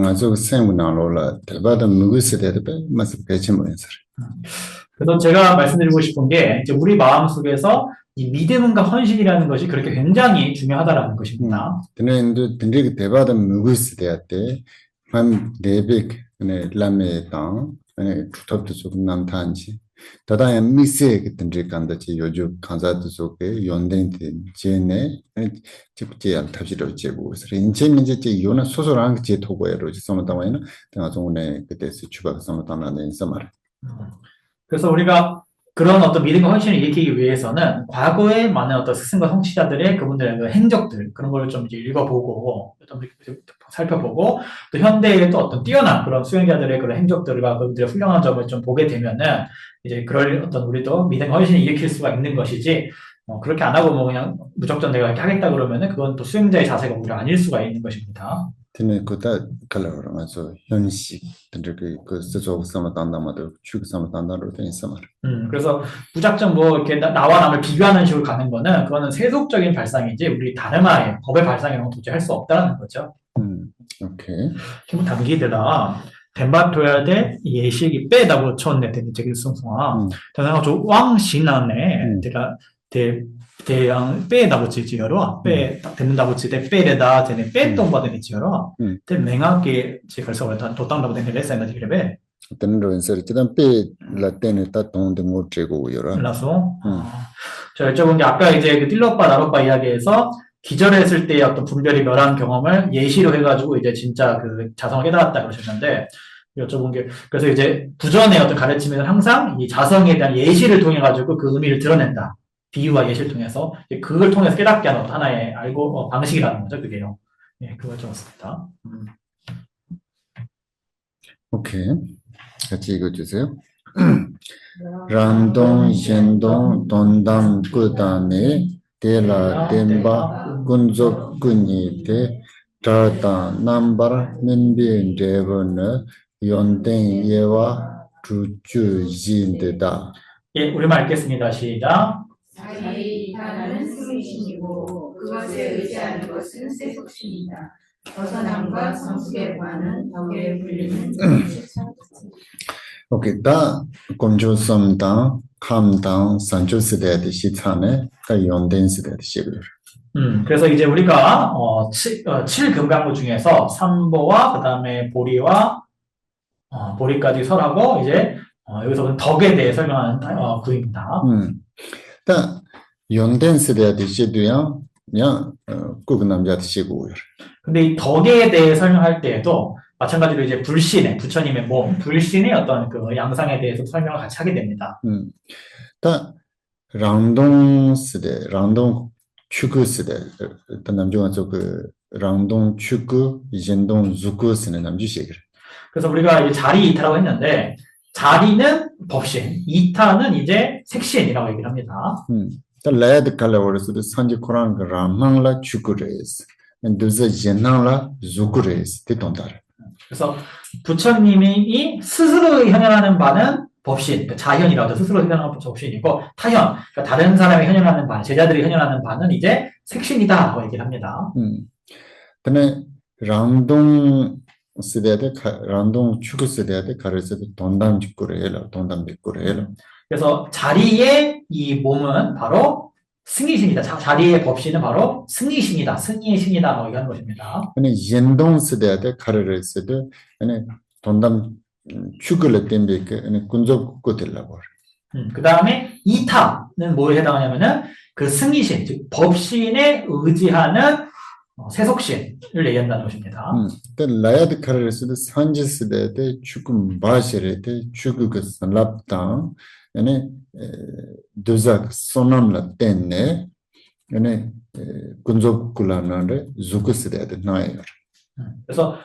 아주 생각나로라 대바다 누구스 대대 맞을 배치 모양서. 그래서 제가 말씀드리고 싶은 게 이제 우리 마음속에서 이 믿음과 헌신이라는 것이 그렇게 굉장히 중요하다라는 것입니다. 근데 대바다 누구스 대대 만 대백 네 라메당 네 투톱도 조금 남탄지 다다야 미세 같은 간다지 요즘 간자도 속에 연된데 제네 직제 알타지로 제고 그래서 인체민제 제 요나 소소랑 제 토고에로 지성다와이나 내가 정원에 그때서 추가 성다나는 인사말. 그래서 우리가 그런 어떤 믿음과 헌신을 일으키기 위해서는 과거의 많은 어떤 스승과 성취자들의 그분들의 그 행적들 그런 걸 좀 이제 읽어보고 좀 살펴보고 또 현대의 또 어떤 뛰어난 그런 수행자들의 그런 행적들과 그분들의 훌륭한 점을 좀 보게 되면은 이제 그럴 어떤 우리도 믿음과 헌신을 일으킬 수가 있는 것이지 그렇게 안 하고 뭐 그냥 무조건 내가 이렇게 하겠다 그러면은 그건 또 수행자의 자세가 오히려 아닐 수가 있는 것입니다. 근데 그다 kaloramaso 현식 그 스스로 삼았단다마도 축 삼았단다로 된 인사말. 그래서 무작정 뭐 이렇게 나와 남을 비교하는 식으로 가는 거는 그거는 세속적인 발상이지 우리 다름아의 법의 발상이라고 도저히 할 수 없다는 거죠. 오케이. 기본 단기대다 덴바토야데 예식이 빼다고 쳤네 되는 저기 송송아. 대단하고 저 왕신하네. 제가 대양 빼다고 지지어로 빼딱 듣는다고 지대 빼래다 되네 빼똥 받는 지어로. 대 맹하게 제가 그래서 도땅다고 되는 레슨가 지그래. 어떤 로인서 일단 빼 라떼네 다 동데 못 재고 요라. 라서 저 여쭤본 게 아까 이제 그 딜러빠 나로빠 이야기에서 기절했을 때의 어떤 분별이 멸한 경험을 예시로 해가지고 이제 진짜 그 자성을 깨달았다 그러셨는데 여쭤본 게 그래서 이제 부전의 어떤 가르침에는 항상 이 자성에 대한 예시를 통해 가지고 그 의미를 드러낸다 비유와 예시를 통해서 그걸 통해서 깨닫게 하는 하나의 알고 방식이라는 거죠 그게요. 예, 그걸 적었습니다. 오케이. 같이 읽어주세요. 란동, 옌동, 돈담, 꾸다네, 데라, 덴바, 군족, 군이데, 자다, 남바, 민비, 데버너, 연댕, 예와, 주주, 진데다. 예, 우리말 읽겠습니다. 시작. 자기 이타는 승리신이고 그것에 의지하는 것은 세속신이다. 벗어남과 성숙에 관한 덕에 불리는 오케이, 다 공조섬당, 감당, 산조시대의 시차네, 다 연den시대의 시별. 그래서 이제 우리가 7금강구 중에서 삼보와 그다음에 보리와 보리까지 설하고 이제 여기서는 덕에 대해 설명하는 구입니다. 다 연den시대의 시도야, 그냥 꼭 남자의 시고요. 근데 이 덕에 대해 설명할 때에도 마찬가지로 이제 불신의 부처님의 몸, 불신의 어떤 그 양상에 대해서 설명을 같이 하게 됩니다. 다 랑동 시대, 랑동 추구 시대, 일단 남중한 그 랑동 추구, 이젠동 zu구 시대 남주시길. 그래서 우리가 이제 자리 이타라고 했는데 자리는 법신, 이타는 이제 색신이라고 얘기를 합니다. 다 라야드 칼라워르스도 산지 코란 람망라 추구레스, 두자 젠낭라 zu구레스 대동달. 그래서 부처님이 스스로 현현하는 바는 법신, 그러니까 자현이라고 하죠. 스스로 현현하는 법신이고 타현, 그러니까 다른 사람이 현현하는 바, 제자들이 현현하는 바는 이제 색신이다라고 얘기를 합니다. 근데 랑동 시대에 랑동 추구 시대에 가르쳐도 돈담 직구를 해라, 돈담 직구를 해라. 그래서 자리의 이 몸은 바로 승리신이다. 자리의 법신은 바로 승리신이다. 승리의 신이다라고 얘기하는 것입니다. 근데 연동 시대에 가르쳐도 돈담 추구를 때문에 그 군족고 되려고. 그 다음에 이타는 뭐에 해당하냐면은 그 승리신, 즉 법신에 의지하는 세속신을 얘기한다는 것입니다. 라야드 카르스도 산지 시대에 추금 바시를 때 추구가 산랍당 네 두작 소남라 때네 네 군족굴라나를 zu구 시대에 나요. 그래서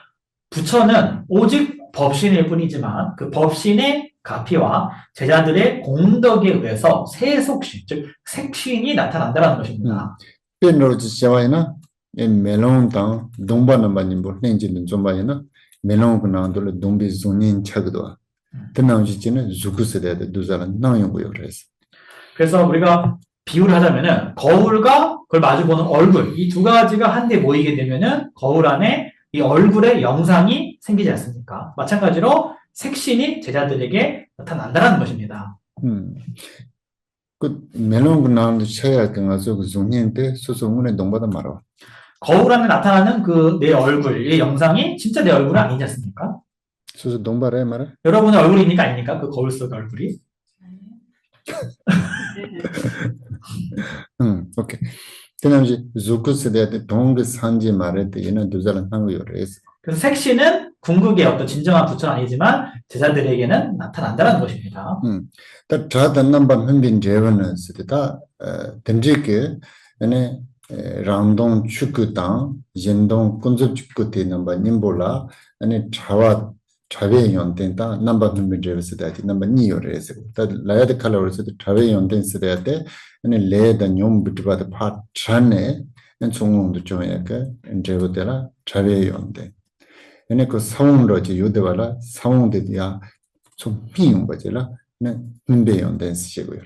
부처는 오직 법신일 뿐이지만 그 법신에 가피와 제자들의 공덕에 의해서 세속신, 즉 색신이 나타난다는 것입니다. 펜로지 샤와이나 멜롱당 동바나바님보 렌지는 좀바이나 멜롱 그나도를 동비 존인 차그도와 드나우지는 주쿠스데데 두자란 나용고요 그래서. 그래서 우리가 비유를 하자면은 거울과 그걸 마주보는 얼굴 이 두 가지가 한데 모이게 되면은 거울 안에 이 얼굴의 영상이 생기지 않습니까? 마찬가지로 색신이 제자들에게 나타난다는 것입니다. 그 멜롱 그나도 샤야 등아서 그 존인데 소소문에 동바다 말아. 거울 안에 나타나는 그 내 얼굴, 이 영상이 진짜 내 얼굴은 아니지 않습니까? 소소 동바래 말아. 여러분의 얼굴이니까 아닙니까? 그 거울 속 얼굴이. 오케이. 그다음에 주쿠스데데 동그 산지 말했대 얘는 두자란 한국어요 그래서. 그래서 색신은 궁극의 어떤 진정한 부처는 아니지만 제자들에게는 나타난다는 것입니다. 다 자단남반 흔빈 제원은 쓰다 던지게 네 랑동 축구당 연동 군접 축구대 넘버 님볼라 아니 자와 자외 연된다 넘버 흔빈 제원스다 넘버 2요래서 다 라야드 컬러스 자외 연된 쓰다 때 아니 레다 뇽 비트바다 파 찬에 총롱도 좀 약간 제보더라 자외 연된 얘네 그 사원로지 유대와라 사원들이야 좀 비용 거지라 네 분배연 된시고요.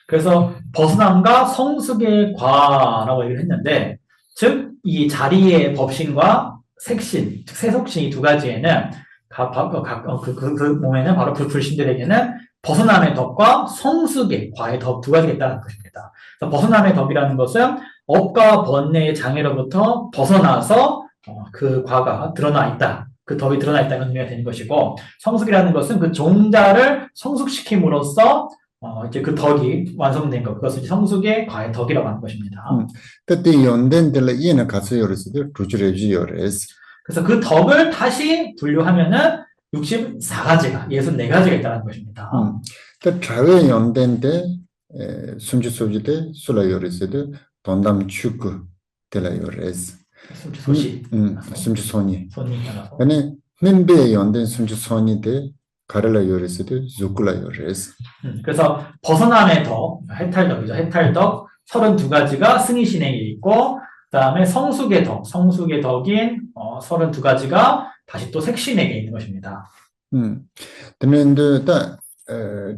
그래서 벗어남과 성숙의 과라고 얘기를 했는데 즉 이 자리의 법신과 색신, 즉 세속신 이 두 가지에는 그 몸에는 바로 불신들에게는 벗어남의 덕과 성숙의 과의 덕 두 가지가 있다는 것입니다. 그래서 벗어남의 덕이라는 것은 업과 번뇌의 장애로부터 벗어나서 그 과가 드러나 있다. 그 덕이 드러나 있다는 의미가 되는 것이고, 성숙이라는 것은 그 종자를 성숙시킴으로써 이제 그 덕이 완성된 것, 그것을 성숙의 과의 덕이라고 하는 것입니다. 그때 연된들 이해는 가서 열었을 두줄해지 열었어. 그래서 그 덕을 다시 분류하면은 64가지가, 64가지가 있다는 것입니다. 그 자외 연된데 순주소지대 술라 열었을 돈담 축구 들라 열었어. 소시. 순주소니. 손이 따라서. 아니 민배 연된 순주소니대 가르라 열었을 주꾸라 열었어. 그래서 벗어남의 덕, 해탈덕이죠. 해탈덕 32가지가 승희신에게 있고, 그 다음에 성숙의 덕인 32가지가 다시 또 색신에게 있는 것입니다. 근데 다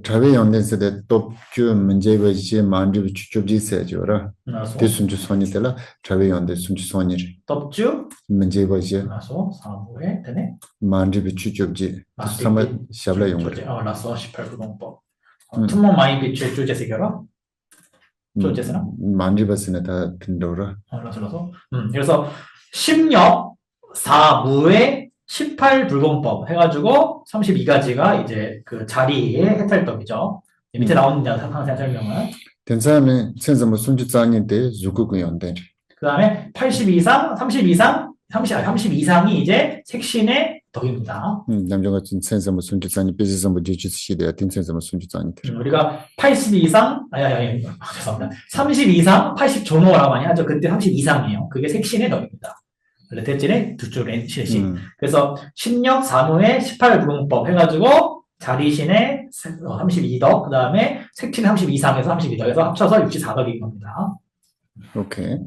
자외 연된세대 또주 문제가 이제 만주 추적지 세죠라. 대순주 손이들라 자외 연된 순주 손이를. 덕주 문제가 이제 라서 4부에 되네. 만주 추적지. 정말 샤블라 용거. 라서 18부동법. 투모 마인 비추 주제세 결어. 조제스나? 만주바스네 다 든더라. 라서. 그래서 10력 4무의 18불공법 해가지고 32가지가 이제 그 자리의 해탈덕이죠. 밑에 나오는 상세 설명은. 된사람은 선생님 순주장인데 주국은 연대. 그 다음에 30 이상이 이제 색신의 덕입니다. 남자가 선생님 순주장이 비즈선 부지치시대 선생님 순주장이. 우리가 80 이상, 죄송합니다. 30 이상, 80 조노라고 많이 하죠. 그때 30 이상이에요. 그게 색신의 덕입니다. 대체는 두 줄의 실시. 그래서 10력 4무의 18불공법 해가지고 자리신의 32덕, 그 다음에 색신 30 이상에서 32덕에서 합쳐서 64덕인 겁니다. 오케이.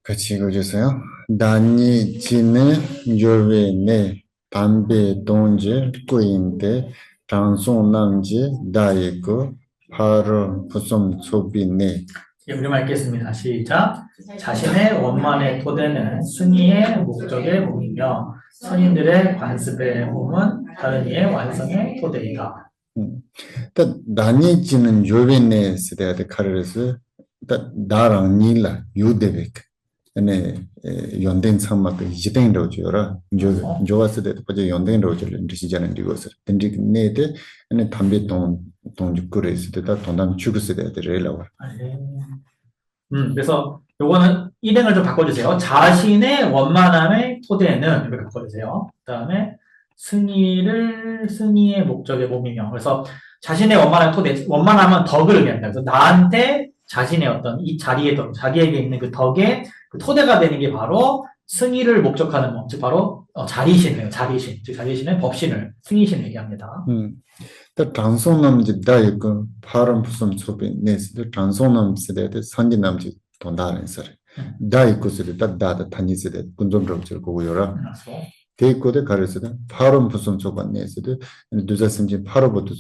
같이 읽어주세요. 단이 지네 요외네 담배 동지 꾸인데 장송남지 다이고 바로 부som 소비네. 우리말 읽겠습니다. 시작. 자신의 원만의 토대는 승리의 목적의 몸이며 선인들의 관습의 몸은 다른 이의 완성의 토대이다. 나뉘지는 요변에 쓰대야 돼 카르스 나랑 닐라 유데백 네 연된 상막 이제된다고 줘라 좋았을 때 빠져 연된다고 줘를 드시잖아요 이것을 근데 네데 네 담배 동죽거려 있을 때다 돈담 죽었을 때 rel라고. 그래서 요거는 일행을 좀 바꿔주세요. 자신의 원만함의 토대는 이렇게 바꿔주세요. 그 다음에 승리의 목적의 몸이며. 그래서 자신의 원만한 토대, 원만함은 덕을 의미합니다. 그래서 나한테 자신의 어떤 이 자리의 덕, 자기에게 있는 그 덕의 그 토대가 되는 게 바로 승리를 목적하는 몸, 즉 바로 자리신이에요. 자리신. 즉 자리신은 법신을 승인신을 얘기합니다. 또 장송남지 다이고 파람 부섬 소비 네스도 장송남스데 선진남지 돈다는 소리. 다이고스데 다다 타니스데 군좀럽질 고요라. 그래서 대고데 가르스데 파람 부섬 소반 네스도 두자심지 파로부터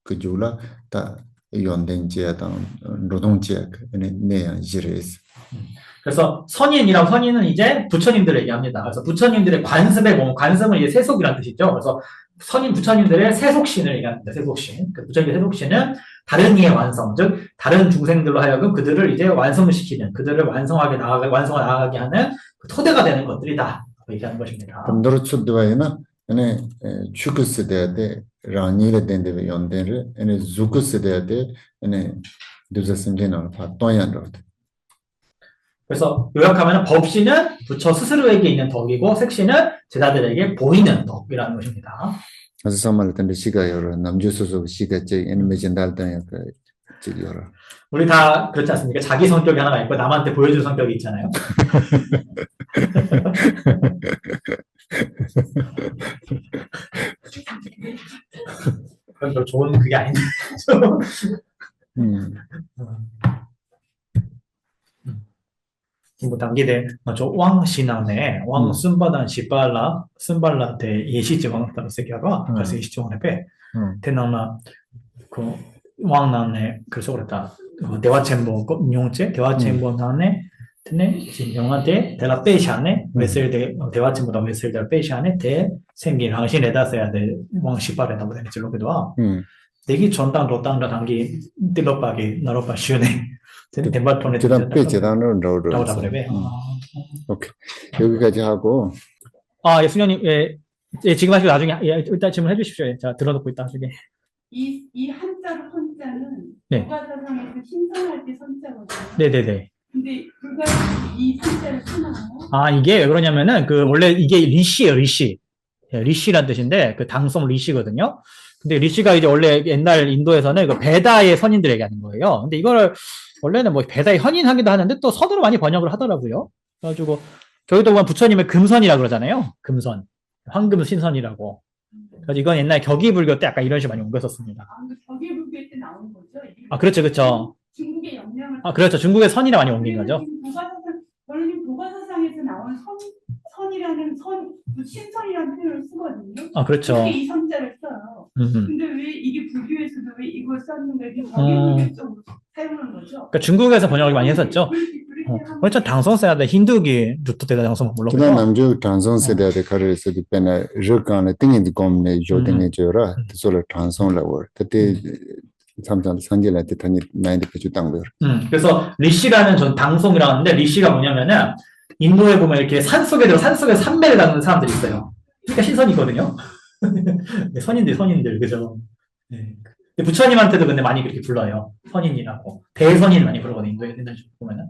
그 줄라 다 연den지야다 노동지야 네야 지레스. 그래서 선인이라고 선인은 이제 부처님들을 얘기합니다. 그래서 부처님들의 관습에 보면 관습은 이제 세속이라는 뜻이죠. 그래서 선인 부처님들의 세속신을 얘기합니다. 세속신. 그 부처님의 세속신은 다른 이의 완성, 즉 다른 중생들로 하여금 그들을 이제 완성을 시키는, 그들을 완성하게 나아가게 하는 그 토대가 되는 것들이다. 얘기하는 것입니다. 노르츠드와이나 네 추크스데데 라니레 덴데 연데를 네 zu크스데데 네 두자심지나 파토얀로. 그래서 요약하면 법신은 부처 스스로에게 있는 덕이고 색신은 제자들에게 보이는 덕이라는 것입니다. 그래서 정말 근데 시가 여러 남주 소속 시가 제 애니메이션 달다야 그 여러. 우리 다 그렇지 않습니까? 자기 성격이 하나가 있고 남한테 보여줄 성격이 있잖아요. 그건 별 좋은 그게 아닌데. 뭐 단계대 저 왕신앙에 왕 순바단 순발라 대 예시지왕 따로 세계가 그래서 예시지왕에 배 대나나 그 왕난에 그래서 그랬다 대화챔보 용제 대화챔보 난에 근데 영화대 대라 빼샤네 메셀대 대화챔보다 메셀대 빼샤네 대 생긴 항신에다 써야 돼 왕시발에 나보다 질로기도 대기 전당 로당다 단기 뜰럽하게 나로바 쉬네 덴바톤에 그다음 빼제단은 나오다 그래. 오케이. 여기까지 하고 예수님 예, 지금 하시고 나중에 일단 질문해 주십시오. 자, 들어놓고 있다 나중에. 이 한자로 선자는 네. 불가사상에서 신성할 때 선자거든요. 네네네. 근데 불가사상이 이 선자를 쓰나요? 이게 왜 그러냐면은 그 원래 이게 리시예요, 리시. 예, 리시란 뜻인데 그 당성 리시거든요. 근데 리시가 이제 원래 옛날 인도에서는 그 베다의 선인들 얘기하는 거예요. 근데 이거를 원래는 뭐 베다의 현인 하기도 하는데 또 선으로 많이 번역을 하더라고요. 그래가지고 저희도 보면 부처님의 금선이라 그러잖아요. 금선, 황금 신선이라고. 그래서 이건 옛날 격의불교 때 약간 이런 식으로 많이 옮겼었습니다. 격의불교 때 나오는 거죠? 이게 그렇죠, 그렇죠. 중국의 영향을 그렇죠. 중국의 선이라 많이 옮긴 거죠. 저는 도가사상에서 나온 선이라는 신선이라는 표현을 쓰거든요. 그렇죠. 그게 이 선자를 써요. 근데 왜 이게 불교에서도 왜 이걸 썼는데 격의불교 쪽으로 사용한 거죠? 그러니까 중국에서 번역을 많이 했었죠. 그렇죠. 당선 써야 돼. 힌두기 루토데다 당선 물론. 그다음 남주 당선 세대에 가르쳐서 그때는 저간에 띵인지 검네 조등에 줘라. 그래서 당선라고. 그때 삼삼 산jel할 때 다니 나인데 그 땅들. 그래서 리시라는 전 당송이라고 하는데 리시가 뭐냐면은 인도에 보면 이렇게 산속에서 산매를 닦는 사람들이 있어요. 그러니까 신선이거든요. 네, 선인들 그죠? 네. 부처님한테도 근데 많이 그렇게 불러요. 선인이라고. 대선인 많이 부르거든요. 인도에 옛날 보면은.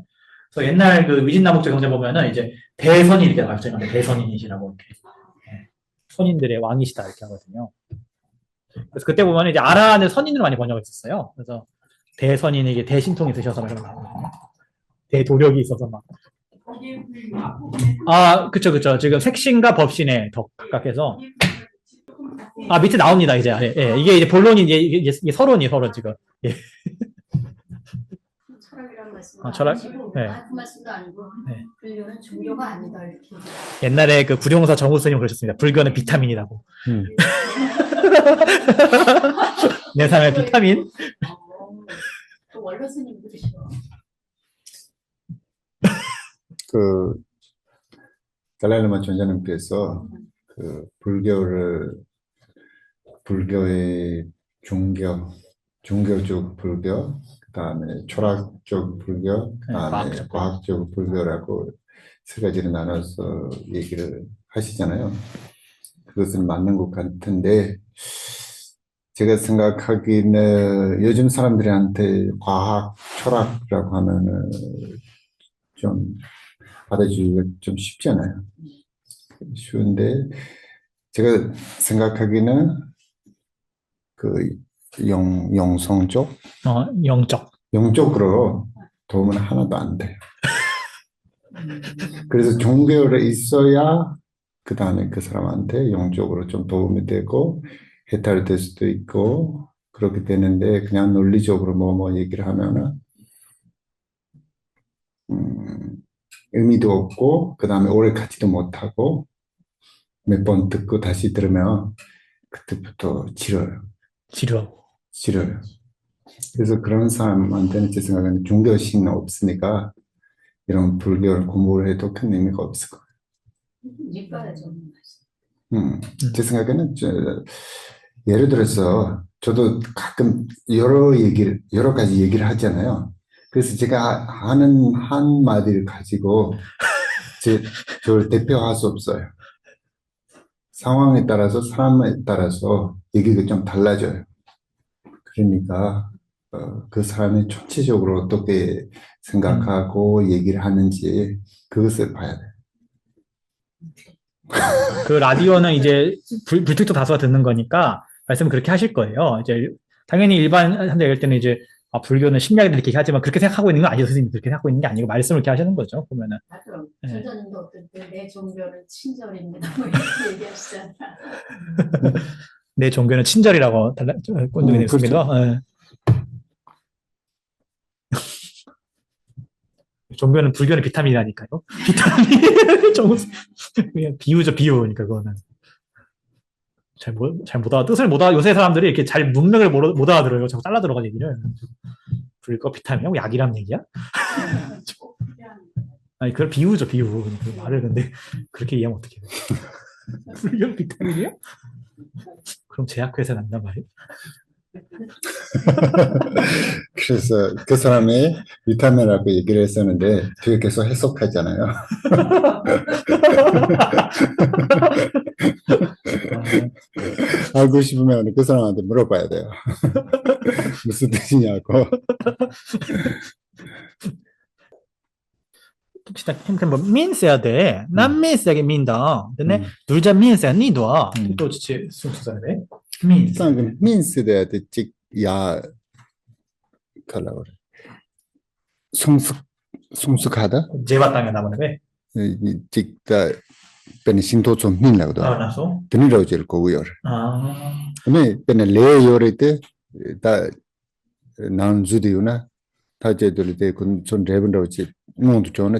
그래서 옛날 그 위진남북조 경제 보면은 이제 대선인 이렇게 나왔죠. 대선인이시라고 이렇게. 네. 선인들의 왕이시다 이렇게 하거든요. 그래서 그때 보면 이제 아라한을 선인으로 많이 번역했었어요. 그래서 대선인에게 대신통이 있으셔서 그런 거. 대도력이 있어서 막. 그쵸. 지금 색신과 법신에 더 각각해서. 밑에 나옵니다, 이제. 예. 이게 이제 본론이 이게 서론 지금. 예. 철학이란 말씀. 철학? 네. 그 말씀도 아니고. 네. 불교는 종교가 아니다, 이렇게. 옛날에 그 부룡사 정우 스님 그러셨습니다. 불교는 비타민이라고. 내 삶의 비타민. 또 원로 스님 그러시고. 그 달라이라마 전자님께서 그 불교의 종교적 불교, 그다음에 철학적 불교, 그다음에 과학적 불교라고 세 가지를 나눠서 얘기를 하시잖아요. 그것은 맞는 것 같은데 제가 생각하기는 요즘 사람들한테 과학, 철학이라고 하면은 좀 받아주기가 좀 쉽지 않아요. 쉬운데 제가 생각하기는 그 영성 쪽, 영적으로 도움은 하나도 안 돼요. 그래서 종교를 있어야 그 다음에 그 사람한테 영적으로 좀 도움이 되고 해탈될 수도 있고 그렇게 되는데 그냥 논리적으로 뭐 얘기를 하면은 의미도 없고 그 다음에 오래 가지도 못하고 몇 번 듣고 다시 들으면 그때부터 지루하고. 싫어요. 그래서 그런 사람한테는 제 생각에는 종교심이 없으니까 이런 불교를 공부를 해도 큰 의미가 없을 거예요. 이빨에 좀 제 생각에는 예를 들어서 저도 가끔 여러 가지 얘기를 하잖아요. 그래서 제가 하는 한 마디를 가지고 저를 대표할 수 없어요. 상황에 따라서 사람에 따라서 얘기가 좀 달라져요. 그러니까 그 사람이 전체적으로 어떻게 생각하고 얘기를 하는지 그것을 봐야 돼요. 그 라디오는 이제 불특정 다수가 듣는 거니까 말씀을 그렇게 하실 거예요. 이제 당연히 일반 사람들 얘기할 때는 이제 불교는 심리학이 이렇게 하지만 그렇게 생각하고 있는 건 아니죠. 선생님 그렇게 생각하고 있는 게 아니고 말씀을 이렇게 하시는 거죠. 보면은. 맞아. 네. 선생님도 어떨 때 내 종교는 친절입니다. 뭐 이렇게 얘기하시잖아. 내 종교는 친절이라고 꼰둥이 됐습니다. 그렇죠. 종교는 불교는 비타민이라니까요. 비타민 그냥 비유죠 비유니까 그거는 뜻을 못 알아. 요새 사람들이 이렇게 잘 문맥을 못 알아들어요. 자꾸 잘라 들어가 얘기를. 불교 비타민이라고 약이란 얘기야? 아니 그걸 비유죠 비유. 그 말을 근데 그렇게 이해하면 어떡해. 불교 비타민이야? 그럼 제약회사 난단 말이야? 그래서 그 사람이 비타민이라고 얘기를 했었는데 그게 계속 해석하잖아요. 알고 싶으면 그 사람한테 물어봐야 돼요. 무슨 뜻이냐고. 진짜 뭐 민세야 돼. 난 민세게 민다. 근데 음. 둘 다 민세야 니도. 음. 또 지치 순수사네. 민세. 그 민스돼야 돼. 야 갈라 그래. 성숙하다. 제바 땅에 나무네 왜? 직다เป็น신도 좀 민라고도. 나서. 드니라고 질 거고요. 아. 근데เป็น레이어를 때다 나온 주디우나 타제들 때군 레븐라고 지 농도 좋네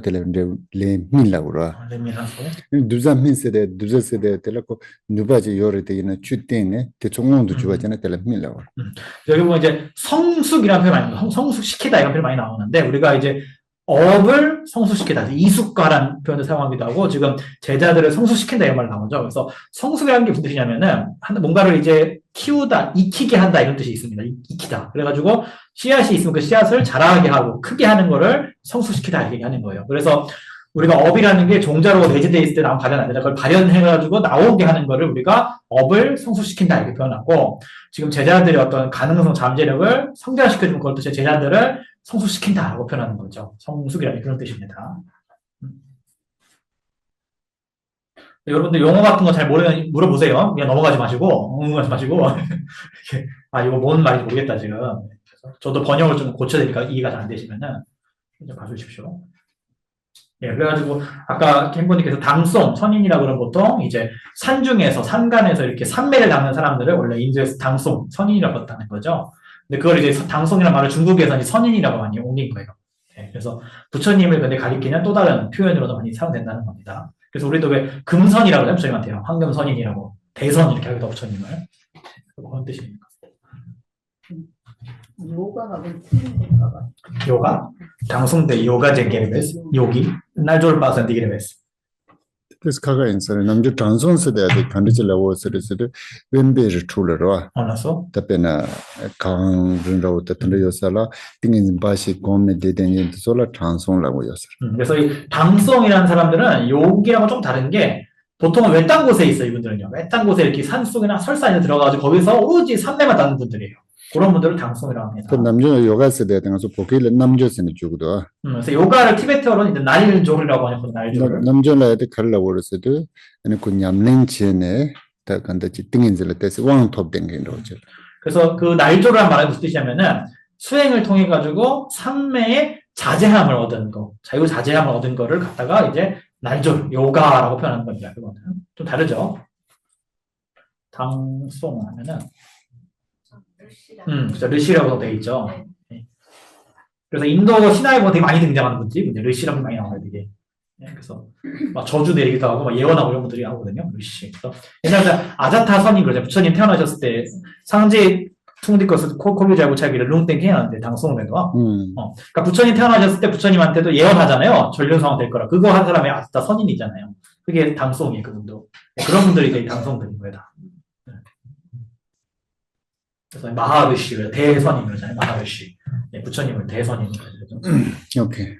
레 민라고 그러. 레미라서. 두자 민세데 두자 세데 telako 누바지 요를 때는 추땡에 대총농도 주바잖아 텔 민라고. 여기 보면 이제 성숙이라는 표현 많이 나와요. 성숙시키다 이런 표현 많이 나오는데 우리가 이제 업을 성숙시키다, 이숙가라는 표현을 사용하기도 하고 지금 제자들을 성숙시킨다 이런 말 나오죠. 그래서 성숙이라는 게 무슨 뜻이냐면은 뭔가를 이제 키우다, 익히게 한다 이런 뜻이 있습니다. 익히다. 그래가지고 씨앗이 있으면 그 씨앗을 자라게 하고 크게 하는 거를 성숙시키다 이렇게 하는 거예요. 그래서 우리가 업이라는 게 종자로 내재되어 있을 때 나온 발현 안 되나 그걸 발현해가지고 나오게 하는 거를 우리가 업을 성숙시킨다 이렇게 표현하고 지금 제자들의 어떤 가능성 잠재력을 성장시켜주면 그걸 또 제자들을 성숙시킨다라고 표현하는 거죠. 성숙이라는 그런 뜻입니다. 여러분들 용어 같은 거 잘 모르면 물어보세요. 그냥 넘어가지 마시고 응하지 마시고 이렇게 이거 뭔 말인지 모르겠다 지금. 그래서 저도 번역을 좀 고쳐야 되니까 이해가 잘 안 되시면은 좀 봐주십시오. 예, 그래가지고 아까 캠보님께서 당송 선인이라고 그러면 보통 이제 산중에서 산간에서 이렇게 산매를 닦는 사람들을 원래 인도에서 당송 선인이라고 했다는 거죠. 근데 그걸 이제 당송이라는 말을 중국에서 이제 선인이라고 많이 옮긴 거예요. 네, 그래서 부처님을 근데 가리키는 또 다른 표현으로도 많이 사용된다는 겁니다. 그래서 우리도 왜 금선이라고 해요, 부처님한테요. 황금선인이라고 대선 이렇게 하기도 부처님을 그런 뜻입니다. 요가하고 틀린 건가 봐. 요가? 당송대 요가 제게르베스 요기 날졸 바선 디게르베스. 그래서 가가인서는 남주 단송세대야 돼 간디질라고 서르스르 웬베를 출러와 알았어? 답변아 강른라고 뜻을 요살라 띵인 바시 공매 대대니 솔라 단송라고 요살. 그래서 이 당송이라는 사람들은 요기라고 좀 다른 게 보통은 외딴 곳에 있어요. 이분들은요. 외딴 곳에 이렇게 산속이나 설산에 들어가서 거기서 오로지 산매만 닿는 분들이에요. 그런 분들을 당송이라고 합니다. 그 남주 요가 세대에 대해서 보기를 남주세는 주고도. 그래서 요가를 티베트어로는 이제 날졸이라고 하는 날졸. 남주라에 갈라고 그랬어도 아니 그 냠랭치네 다 간다지 띵인들 때서 왕톱 댕긴다고 죠. 그래서 그 날졸이라는 말은 무슨 뜻이냐면은 수행을 통해 가지고 삼매의 자제함을 얻은 거, 자유자제함을 얻은 거를 갖다가 이제 날조, 요가라고 표현하는 겁니다. 그거는 좀 다르죠. 당송 하면은 그죠. 르시라고 돼 있죠. 네. 그래서 인도 신화에 보면 되게 많이 등장하는 건지, 근데 르시라고 많이 나와요, 되게. 네, 그래서 막 저주 내리기도 하고, 막 예언하고 이런 분들이 하거든요, 르시. 그래서 옛날에 아자타 선임 그러죠. 부처님 태어나셨을 때 상제 퉁디커스 코비 잘고 차기를 룽땡 해놨는데 당송을 해도. 그러니까 부처님 태어나셨을 때 부처님한테도 예언하잖아요. 전륜성화 될 거라. 그거 한 사람이 아자타 선임이잖아요. 그게 당송이에요, 그분도. 네, 그런 분들이 되게 당송들인 거예요, 다. 그래서 마하르시, 대선임 그러잖아요, 마하르시. 네, 부처님을 대선임이라고 그러죠. 오케이.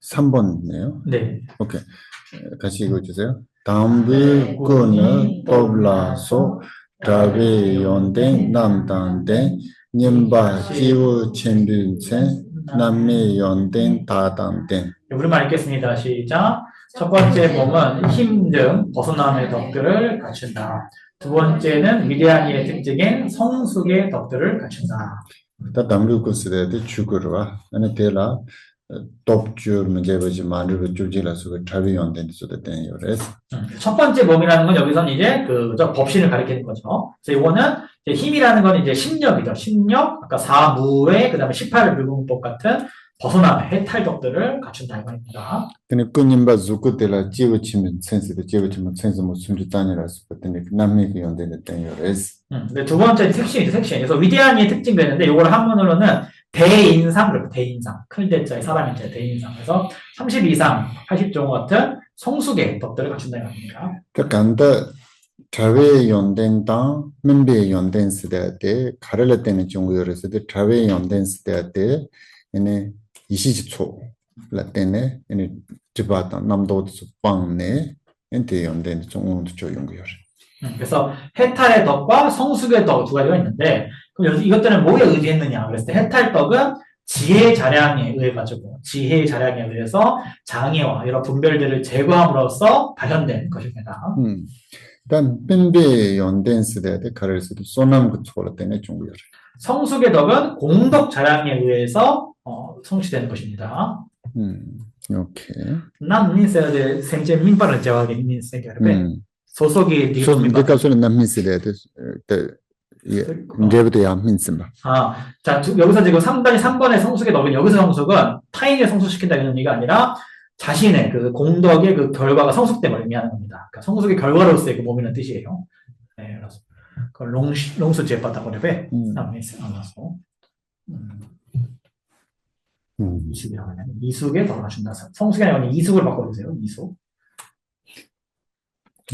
3번이네요. 네. 오케이. 같이 읽어주세요. 담불꾼을 뽑라소 다베 연댕 남당댕 님바 지우 쳔들체 남미 연댕 다당댕. 우리말 읽겠습니다. 시작. 첫 번째 몸은 힘 등 벗어남의 덕들을 갖춘다. 두 번째는 위대한 이의 특징인 성숙의 덕들을 갖춘다. 다 담불꾼스레데 죽으러와. 아니 대라 top 문제버지 만으로 줄지라서 그 다베 연댕 소대 된 요레스. 첫 번째 몸이라는 건 여기서는 이제 저 법신을 가리키는 거죠. 그래서 이거는 이제 힘이라는 건 이제 심력이죠. 심력, 아까 사무의 그다음에 18의 불공법 같은 벗어남의 해탈덕들을 갖춘다 이겁니다. 근데 끊임바 zuku텔라 지우치면 센스도 지우치면 센스 뭐 순주단이라서 그랬더니 남미그 연대는 땡요레스. 근데 두 번째 색신이죠, 색신. 그래서 위대한 이의 특징 되는데 이걸 한문으로는 대인상 그래요. 대인상. 큰 대자의 사람인 자 대인상. 그래서 30 이상 80종 같은 성숙의 덕들을 갖춘다 이겁니다. 그 간다 travel 연댕당 멤베 연댕 시대에 가르를 때는 중국어에서 travel 연댕 시대에 얘네 20초 라떼네 얘네 집았다 남도도 빵네 엔테 연댕 중국어도 조용해요. 그래서 해탈의 덕과 성숙의 덕 두 가지가 있는데 그럼 이것들은 뭐에 의지했느냐 그랬을 때 해탈덕은 지혜 자량에 의해 가지고 지혜 자량에 의해서 장애와 여러 분별들을 제거함으로써 발현된 것입니다. 일단 멤베 연댕 시대에 가르를 때도 소남 그 초라 때문에 중국어. 성숙의 덕은 공덕 자량에 의해서 성취되는 것입니다. 오케이. 남민세대 생제 민파를 제어하게 민세계를 소속이 그러니까 소는 남민시대에 예, 이제부터 야민스마. 자, 여기서 지금 3번의 성숙의 덕은 여기서 성숙은 타인을 성숙시킨다는 의미가 아니라 자신의 그 공덕의 그 결과가 성숙됨을 의미하는 겁니다. 그러니까 성숙의 결과로서의 그 몸이라는 뜻이에요. 네, 그래서 그 롱수 제빠타고레베 남민스 안나서 이숙이라고 하면 이숙에 덕을 준다. 성숙이 아니라 이숙을 바꿔주세요. 이숙.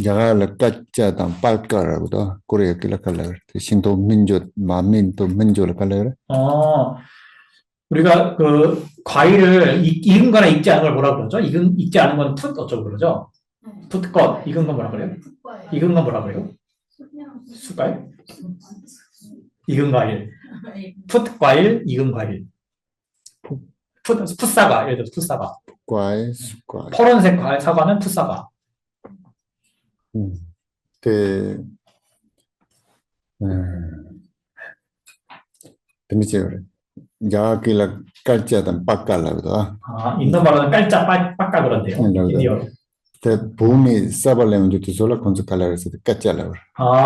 야가를 까짜단 빨까라고도 고려 길라칼라 신도 민족 마민도 민족을 칼라. 우리가 그 과일을 익은 거나 익지 않은 걸 뭐라 그러죠? 익지 않은 건 풋 어쩌고 그러죠? 풋것 익은 건 뭐라 그래요? 익은 건 뭐라 그래요? 쑥과일? 익은 과일. 풋 과일, 익은 과일. 풋사과, 예를 들어서 풋사과. 과일, 쑥과일. 파란색 사과는 풋사과. 근데 야기라 깔짜단 빡깔라고도. 있는 말로는 깔짜 빡까 그런데요. 인디어로. 봄이 싸발레면 주도 솔라 콘스 칼라에서 깔짜라고.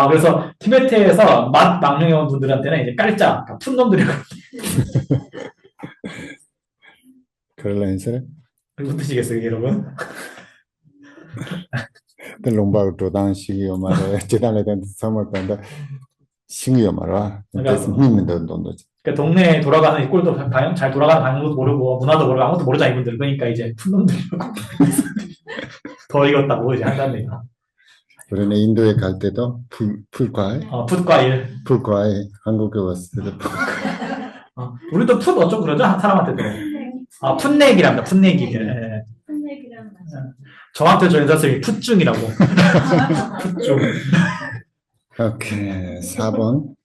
그래서 티베트에서 맛 망령해 온 분들한테는 이제 깔짜, 그러니까 푼 놈들이거든요. 그럴라 인사래? 무슨 뜻이겠어요, 여러분? 롱바우 도당식이요 말에 제단에 대한 선물한다. 신기요 말아. 그래서 힘든 돈도. 그 동네에 돌아가는 꼴도 잘 돌아가는 방법도 모르고 문화도 모르고 아무것도 모르잖아 이분들. 그러니까 이제 푼 놈들이라고 더 익었다고 이제 한답니다. 우리는 인도에 갈 때도 풀과일. 풋과일. 풀과일. 한국에 왔을 때도 우리도 풋 어쩌고 그러죠? 한 사람한테도. 풋내기랍니다. 풋내기. 풋내기라는 말. 저한테 저 여자쌤이 풋중이라고. 풋중. 오케이. 4번.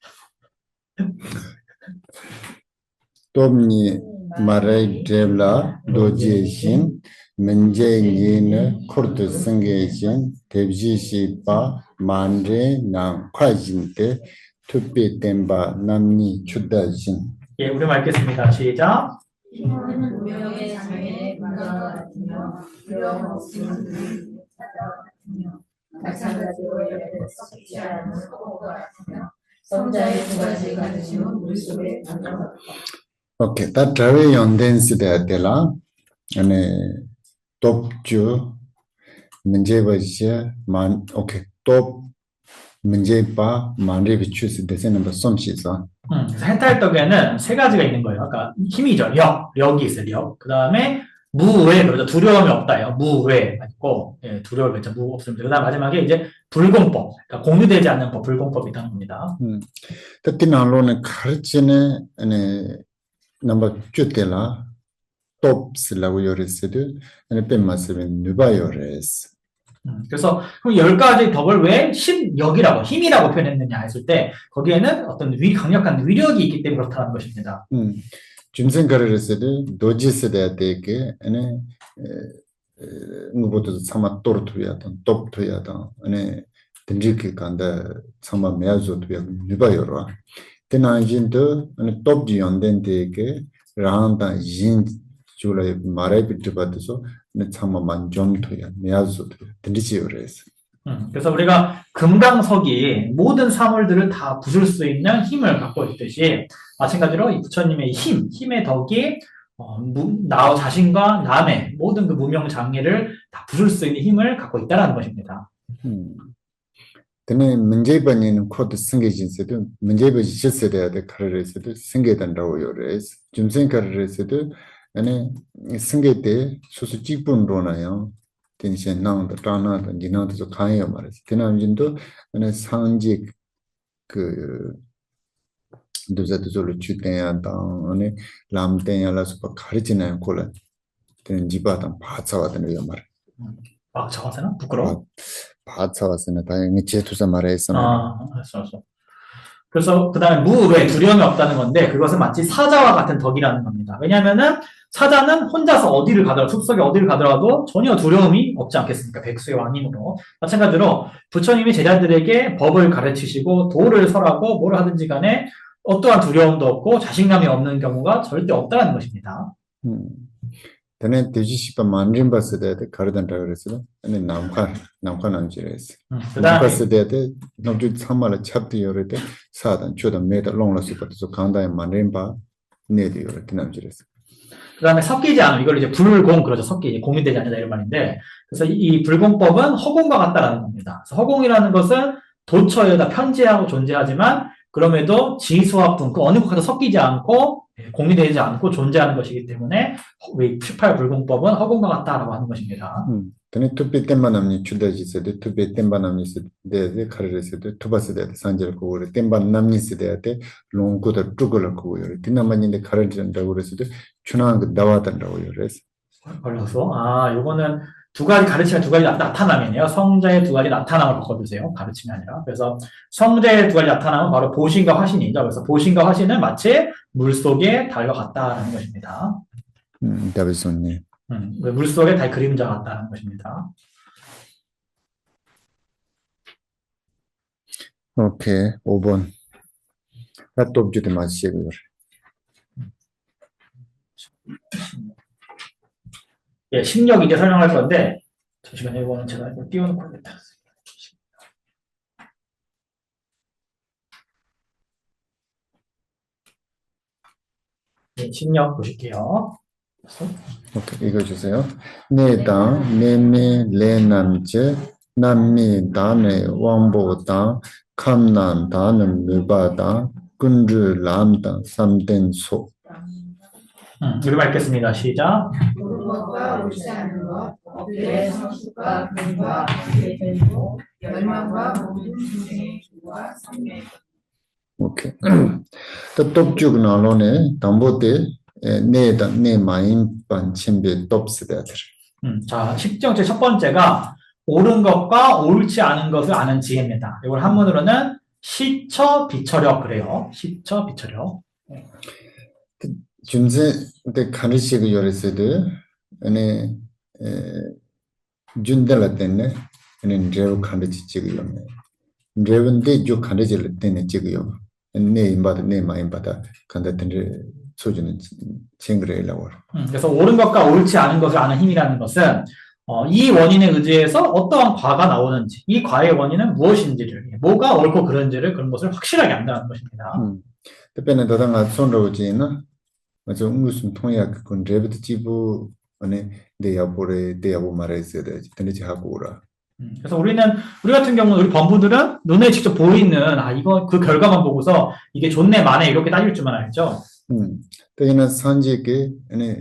톱니 마라이 드블라 도제신 문제인의 코르트 승계신 대비시바 만레 나 과진때 투비 템바 남니 추다신. 예, 우리 읽겠습니다. 시작. 힘은 무명의 장애의 문화와 같으며 두려움 없이는 누구를 찾아와 같으며 마찬가지로 열에 섞이지 않은 소금과 같으며 성자의 두 가지 가르침은 물속에 던져봤다. 오케이, 다 travel 연den스 되었대라. 아니 톱주 문제 버지야 만 오케이 톱 문제 봐 만리 비추스 되는 거 솜씨서. 그래서 해탈떡에는 세 가지가 있는 거예요. 아까 힘이죠. 력이 있어요. 력. 그 다음에 무외, 그러죠. 두려움이 없다요. 무외 있고, 예, 두려움이 있죠. 무 없습니다. 그 다음 마지막에 이제 불공법, 그러니까 공유되지 않는 법, 불공법이 있다는 겁니다. 특히나로는 가르치는 아니 넘버 주텔라 톱스라고 요랬어도 아니 뺀마스는 누바요레스. 그래서 그럼 10가지 덕을 왜 심력이라고, 힘이라고 표현했느냐 했을 때 거기에는 어떤 강력한 위력이 있기 때문에 그렇다는 것입니다. 중생가르에서도 도지스대야 되게 아니 무보도 참아 또르투야던 톱투야던 아니 든지기 간다 참아 매아조투야 누바요라 테나진도 아니 톱지 연된데게 라한다 진 줄에 말해 비트바도서 네 참아 만점투야 매아조투 든지요레스. 그래서 우리가 금강석이 모든 사물들을 다 부술 수 있는 힘을 갖고 있듯이 마찬가지로 이 부처님의 힘의 덕이 나 자신과 남의 모든 그 무명 장애를 다 부술 수 있는 힘을 갖고 있다는 것입니다. 근데 문제번에는 코드 생겨진세도 문제번이 실세돼야 돼 가르에서도 생겨된다고 요래서 중생 가르에서도 아니 생길 때 소수 직분로나요. 텐션 나온다 따나다 지나도 가요 말이지. 그나진도 아니 상직 그 도자도를 주대야다 아니 람대야라서 가르치는 콜라 된 지바당 바차와는 요 말. 저거서는 부끄러워. 바차와서는 다행히 제투사 말했어. 알았어. 그래서 그 다음에 무외, 두려움이 없다는 건데 그것은 마치 사자와 같은 덕이라는 겁니다. 왜냐하면은 사자는 혼자서 어디를 가더라도 숲속에 어디를 가더라도 전혀 두려움이 없지 않겠습니까? 백수의 왕님으로. 마찬가지로 부처님이 제자들에게 법을 가르치시고 도를 설하고 뭘 하든지 간에 어떠한 두려움도 없고 자신감이 없는 경우가 절대 없다는 것입니다. 전에 대지시바 만림바스데 가르단다 그랬어. 아니 남칸안지레스. 남칸스데 남주 참말을 찹디요레데 사단 초다 메다 롱라스바도 강다에 만림바 네디요레 남지레스. 그 다음에 섞이지 않음, 이걸 이제 불공, 그러죠. 공유되지 않는다 이런 말인데, 그래서 이 불공법은 허공과 같다라는 겁니다. 그래서 허공이라는 것은 도처에다 편재하고 존재하지만, 그럼에도 지수와 분, 그 어느 곳과도 섞이지 않고, 공유되지 않고 존재하는 것이기 때문에, 18 불공법은 허공과 같다라고 하는 것입니다. 근데 투비 템바남니 추다지세데 투비 템바남니스데 카르레세데 투바스데 산젤 고르 템바남니스데데 롱고다 뚜글을 고요. 디나만인데 카르렌다고 그래서도 추나한 나와단다고 그래서. 걸려서 요거는 두 가지 가르침의 두 가지 나타남이네요. 성자의 두 가지 나타남을 바꿔주세요. 가르침이 아니라. 그래서 성자의 두 가지 나타남은 바로 보신과 화신이죠. 그래서 보신과 화신은 마치 물속의 달과 같다라는 것입니다. 다비손님. 물속의 달 그림자 같다는 것입니다. 오케이, 5번. 또 ob주대 마시고요. 예, 심력 이제 설명할 건데, 잠시만요. 이거는 제가 이걸 띄워놓고 하겠다. 예, 심력 보실게요. 오케이, 읽어주세요. 내당, 내미, 레남제, 남미, 다네, 왕보당, 감난, 다는 미바당, 군주, 람당, 삼den소. 우리 읽겠습니다. 시작. 물것과 옳지 않은 것, 엎드려 성숙과 근과 관계되고 열망과 모든 중생의 기와 성의. 오케이. 또 똑쭉 나로네 담보대 내 마인 반침배 톱스다들. 자, 십정체 첫 번째가 옳은 것과 옳지 않은 것을 아는 지혜입니다. 이걸 한문으로는 시처 비처력 그래요. 시처 비처력. 준세 때 가르치고 요랬어도 아니 준달라 때네 아니 레오 가르치지고요. 레온데 조 가르칠 때네 지고요. 네 임바다 네 마임바다 간다 든지 소주는 쟁그레라고. 그래서 옳은 것과 옳지 않은 것을 아는 힘이라는 것은 이 원인에 의지해서 어떠한 과가 나오는지, 이 과의 원인은 무엇인지를, 뭐가 옳고 그른지를 그런 것을 확실하게 안다는 것입니다. 특별히 너다가 손으로지나 맞아 무슨 통역 그 레베트 지부 안에 대야보 말했어야 돼. 근데 하고 오라. 그래서 우리 같은 경우는 우리 범부들은 눈에 직접 보이는, 이거 그 결과만 보고서 이게 좋네, 마네, 이렇게 따질 줄만 알죠. 또는 산지게, 아니,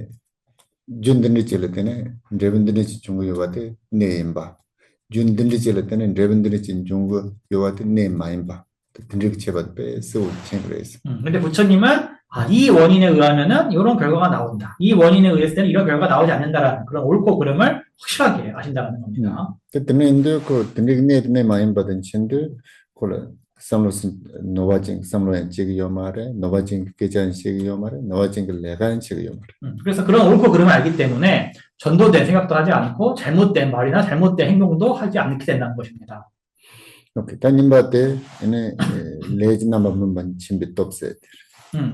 준든지 찔 때는 레벤든지 중국 요바데 네임바. 준든지 찔 때는 레벤든지 중국 요바데 네 마임바. 근데 제가 빼서 챙그레스. 근데 부처님은 이 원인에 의하면은 이런 결과가 나온다. 이 원인에 의했을 때는 이런 결과가 나오지 않는다라는 그런 옳고 그름을 확실하게 아신다는 겁니다. 그때는 그 네 마임바든 친들 콜라 삼로스 노바징 삼로엔 지기 요마레 노바징 계잔 시기 요마레 노바징 레간 시기 요마레. 그래서 그런 옳고 그름을 알기 때문에 전도된 생각도 하지 않고 잘못된 말이나 잘못된 행동도 하지 않게 된다는 것입니다. 오케이. 단님바테 에네 레지나마문만 침비톱세.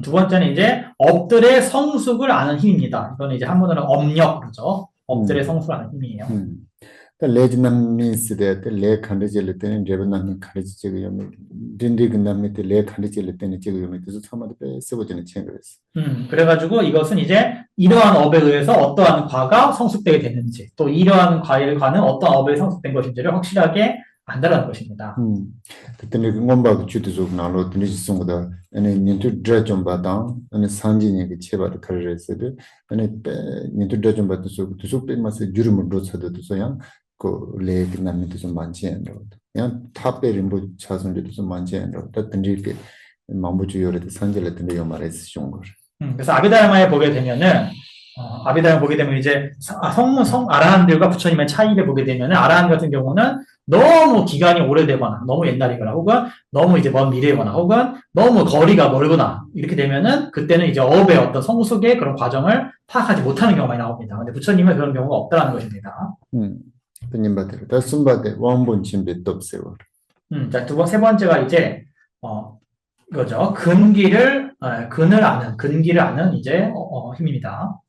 두 번째는 이제 업들의 성숙을 아는 힘입니다. 이거는 이제 한문으로 업력 그러죠. 업들의 성숙을 아는 힘이에요. 레지남미스데 레 칸데젤 때는 레버남미 칸데지 지금 요미 딘디근남미 레 칸데젤 때는 지금 요미 그래서 처음부터 쓰고지는 챙겨했어. 그래가지고 이것은 이제 이러한 업에 의해서 어떠한 과가 성숙되게 됐는지 또 이러한 과는 어떤 업에 성숙된 것인지를 확실하게 안다라는 것입니다. 그때는 공부하고 주도적 나로 드리지송보다 아니 니트 드라좀 바다 아니 산지니 그 제발 가르랬어도 아니 니트 드라좀 바다 소 빼면서 주름을 놓쳐도 소양 그 레기 남미도 좀 많지 않아. 그냥 탑베린 뭐 차선도 좀 많지 않아. 다 든지게 마무주요를 산지를 든지 요 말했어 준 거. 그래서 아비다라마에 보게 되면은 아비다라마 보게 되면 이제 아라한들과 부처님의 차이를 보게 되면은 아라한 같은 경우는 너무 기간이 오래되거나 너무 옛날이거나 혹은 너무 이제 먼 미래거나 혹은 너무 거리가 멀거나 이렇게 되면은 그때는 이제 업의 어떤 성숙의 그런 과정을 파악하지 못하는 경우가 많이 나옵니다. 근데 부처님은 그런 경우가 없다는 것입니다. 부님바들 다 숨바데 원본 침비 톱세워. 자, 세 번째가 이제 이거죠. 근기를 아는 이제 힘입니다.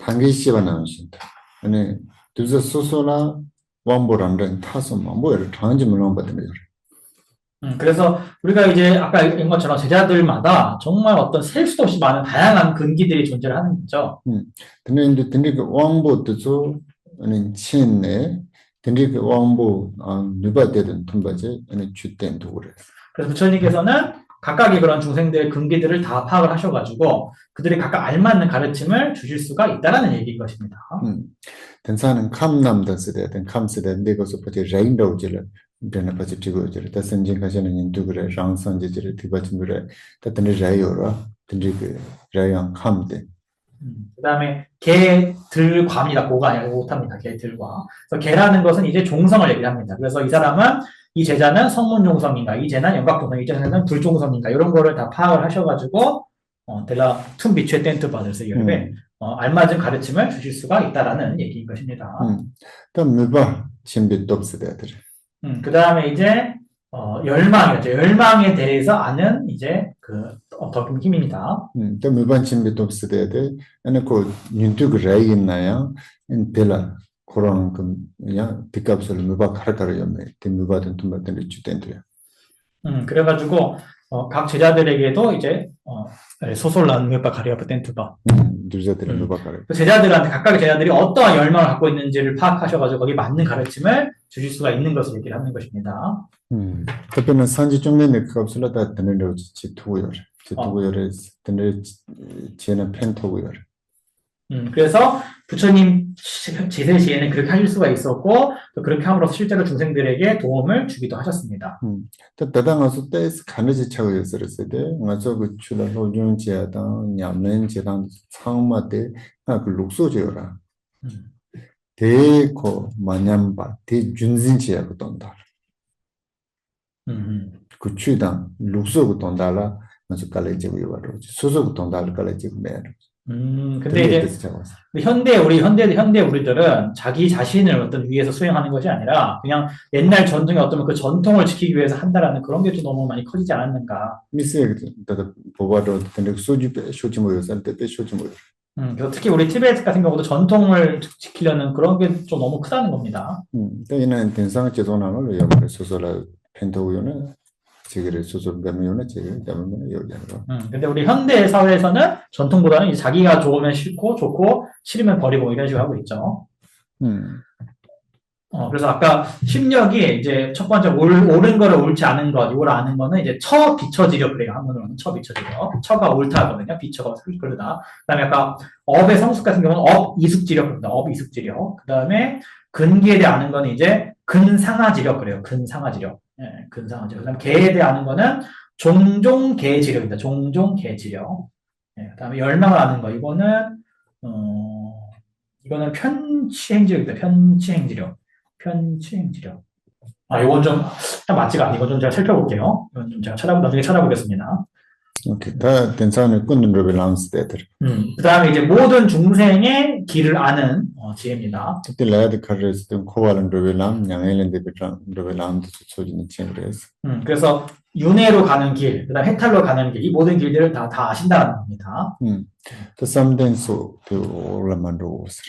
단계시가 나오신다. 아니 두서 소소나 원보람된 타소만 뭐를 장지 물론 받는 거죠. 그래서 우리가 이제 아까 얘기한 것처럼 제자들마다 정말 어떤 셀 수도 없이 많은 다양한 근기들이 존재를 하는 거죠. 근데 그 왕보도 아니 친네 근데 그 왕보 누바되든 tum바제 아니 주된도 그래. 그래서 부처님께서는 각각의 그런 중생들의 근기들을 다 파악을 하셔가지고 그들이 각각 알맞는 가르침을 주실 수가 있다라는 얘기인 것입니다. 된사는 감남단스대 된 감스대 내가서 버티 레인도지를 되는 버티 지고지를 다 선진가시는 인도그래 장선지를 뒤받침을 다 되는 레이어라 된지 그 레이랑 감대. 그다음에 개들과입니다. 고가 아니라 못합니다. 개들과. 그래서 개라는 것은 이제 종성을 얘기합니다. 그래서 이 사람은 이 제자는 성문종성인가, 이 제자는 영각종성, 이 제자는 불종성인가 이런 거를 다 파악을 하셔가지고 델라 툼비추에 텐트 받을세 열배 알맞은 가르침을 주실 수가 있다라는 얘기인 것입니다. 그다음 무바 침비톱스대들. 그다음에 이제 열망이죠. 열망에 대해서 아는 이제 더 힘입니다. 또 무반 침비톱스대들 아니 그 윤투그 레이 있나요? 델라 그런 그냥 뒷값을 무바 카르카르 연매 무바든 tum바든 주된도요. 그래가지고 각 제자들에게도 이제 소솔란 무바 가리아프 텐투바. 두자들은 무바 카르. 제자들한테 각각의 제자들이 어떠한 열망을 갖고 있는지를 파악하셔가지고 거기에 맞는 가르침을 주실 수가 있는 것을 얘기를 하는 것입니다. 특별히 산지 쪽면에 그 값을 다 드는 거 지투고요. 지투고요를 드는 지는 펜토고요. 그래서 부처님 제세 시에는 그렇게 하실 수가 있었고 또 그렇게 함으로써 실제로 중생들에게 도움을 주기도 하셨습니다. 또 다당어서 때스 가느지 차고 있었을 때 맞아 그 출라 노중지하다 냠는 제단 상마대 그 룩소지어라. 대고 마냠바 대준진지야 그 돈다. 그 취당 룩소고 돈다라 맞아 깔래지고 요바로 소소고 돈다를 깔래지고 매로. 근데 이제 현대 우리들은 자기 자신을 어떤 위해서 수행하는 것이 아니라 그냥 옛날 전통의 어떤 그 전통을 지키기 위해서 한다라는 그런 게 좀 너무 많이 커지지 않았는가. 미스에 보바로 근데 소주 쇼지 모여 살때 쇼지 모여. 그래서 특히 우리 티베트 같은 경우도 전통을 지키려는 그런 게 좀 너무 크다는 겁니다. 이는 된상 제도나를 여러 소설을 펜토우요는 제기를 소설 가면은 제기를 가면은 여기하는 거. 근데 우리 현대 사회에서는 전통보다는 이제 자기가 좋으면 싫고 좋고 싫으면 버리고 이런 식으로 하고 있죠. 그래서 아까 심력이 이제 첫 번째 옳은 거를 옳지 않은 것, 이걸 아는 거는 이제 처 비처지력 그래요. 한문으로는 처 비처지력. 처가 옳다거든요. 비처가 그러다. 그다음에 아까 업의 성숙 같은 경우는 업 이숙지력 그럽니다. 업 이숙지력. 그다음에 근기에 대해 아는 거는 이제 근상하지력 그래요. 근상하지력. 예, 근상하지력. 그다음에 개에 대해 아는 거는 종종개지력입니다. 종종개지력. 예, 그다음에 열망을 아는 거. 이거는 편취행지력입니다. 편취행지력. 편취행지력. 이건 좀 맞지가 않네. 이건 좀 제가 살펴볼게요. 이건 좀 제가 나중에 찾아보겠습니다. 오케이. 다 된상을 끊는 레벨람스 때들. 그 다음에 이제 모든 중생의 길을 아는 지혜입니다. 그때 라야드 카르에서 코발은 레벨람, 양헬렌 데베트랑 레벨람도 소지는 친구래서. 그래서 윤회로 가는 길, 그 다음 해탈로 가는 길, 이 모든 길들을 다 아신다는 겁니다. 또 삼den소 올라만도 옷을.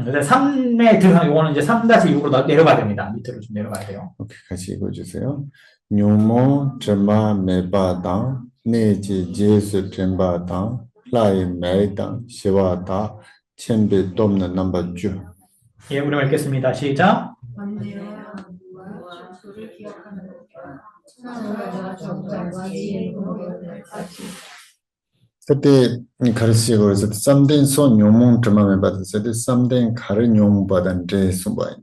그래서 3의 등상, 요거는 이제 3-6으로 내려가야 됩니다. 밑으로 좀 내려가야 돼요. 오케이, 같이 읽어주세요. 뇨모 드마 메바당 네지 제수 템바당 라이 메이당 시와다 첸베 돕는 넘버 주. 예, 우리 읽겠습니다. 시작. 그때 가르치고 그래서 쌈된 손 용몽 드마메 받았을 때 쌈된 가르 용 받은 데 숨바임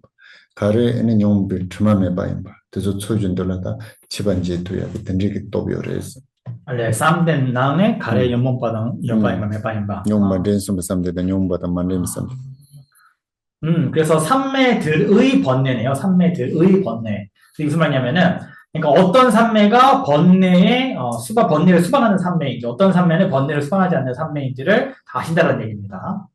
가르에는 용비 드마메 바임 봐 그래서 초준들라다 집안지 두야 된리기 또 비어래서 알레 쌈된 나에 가래 연못바당 연바임바 메바임바 용만 된숨 쌈되다 용 받은 만림 쌈 그래서 삼매들의 번뇌네요. 삼매들의 번뇌. 무슨 말이냐면은 그러니까 어떤 삼매가 번뇌의 번뇌를 수반하는 삼매인지 어떤 삼매는 번뇌를 수반하지 않는 삼매인지를 다 아신다는 얘기입니다.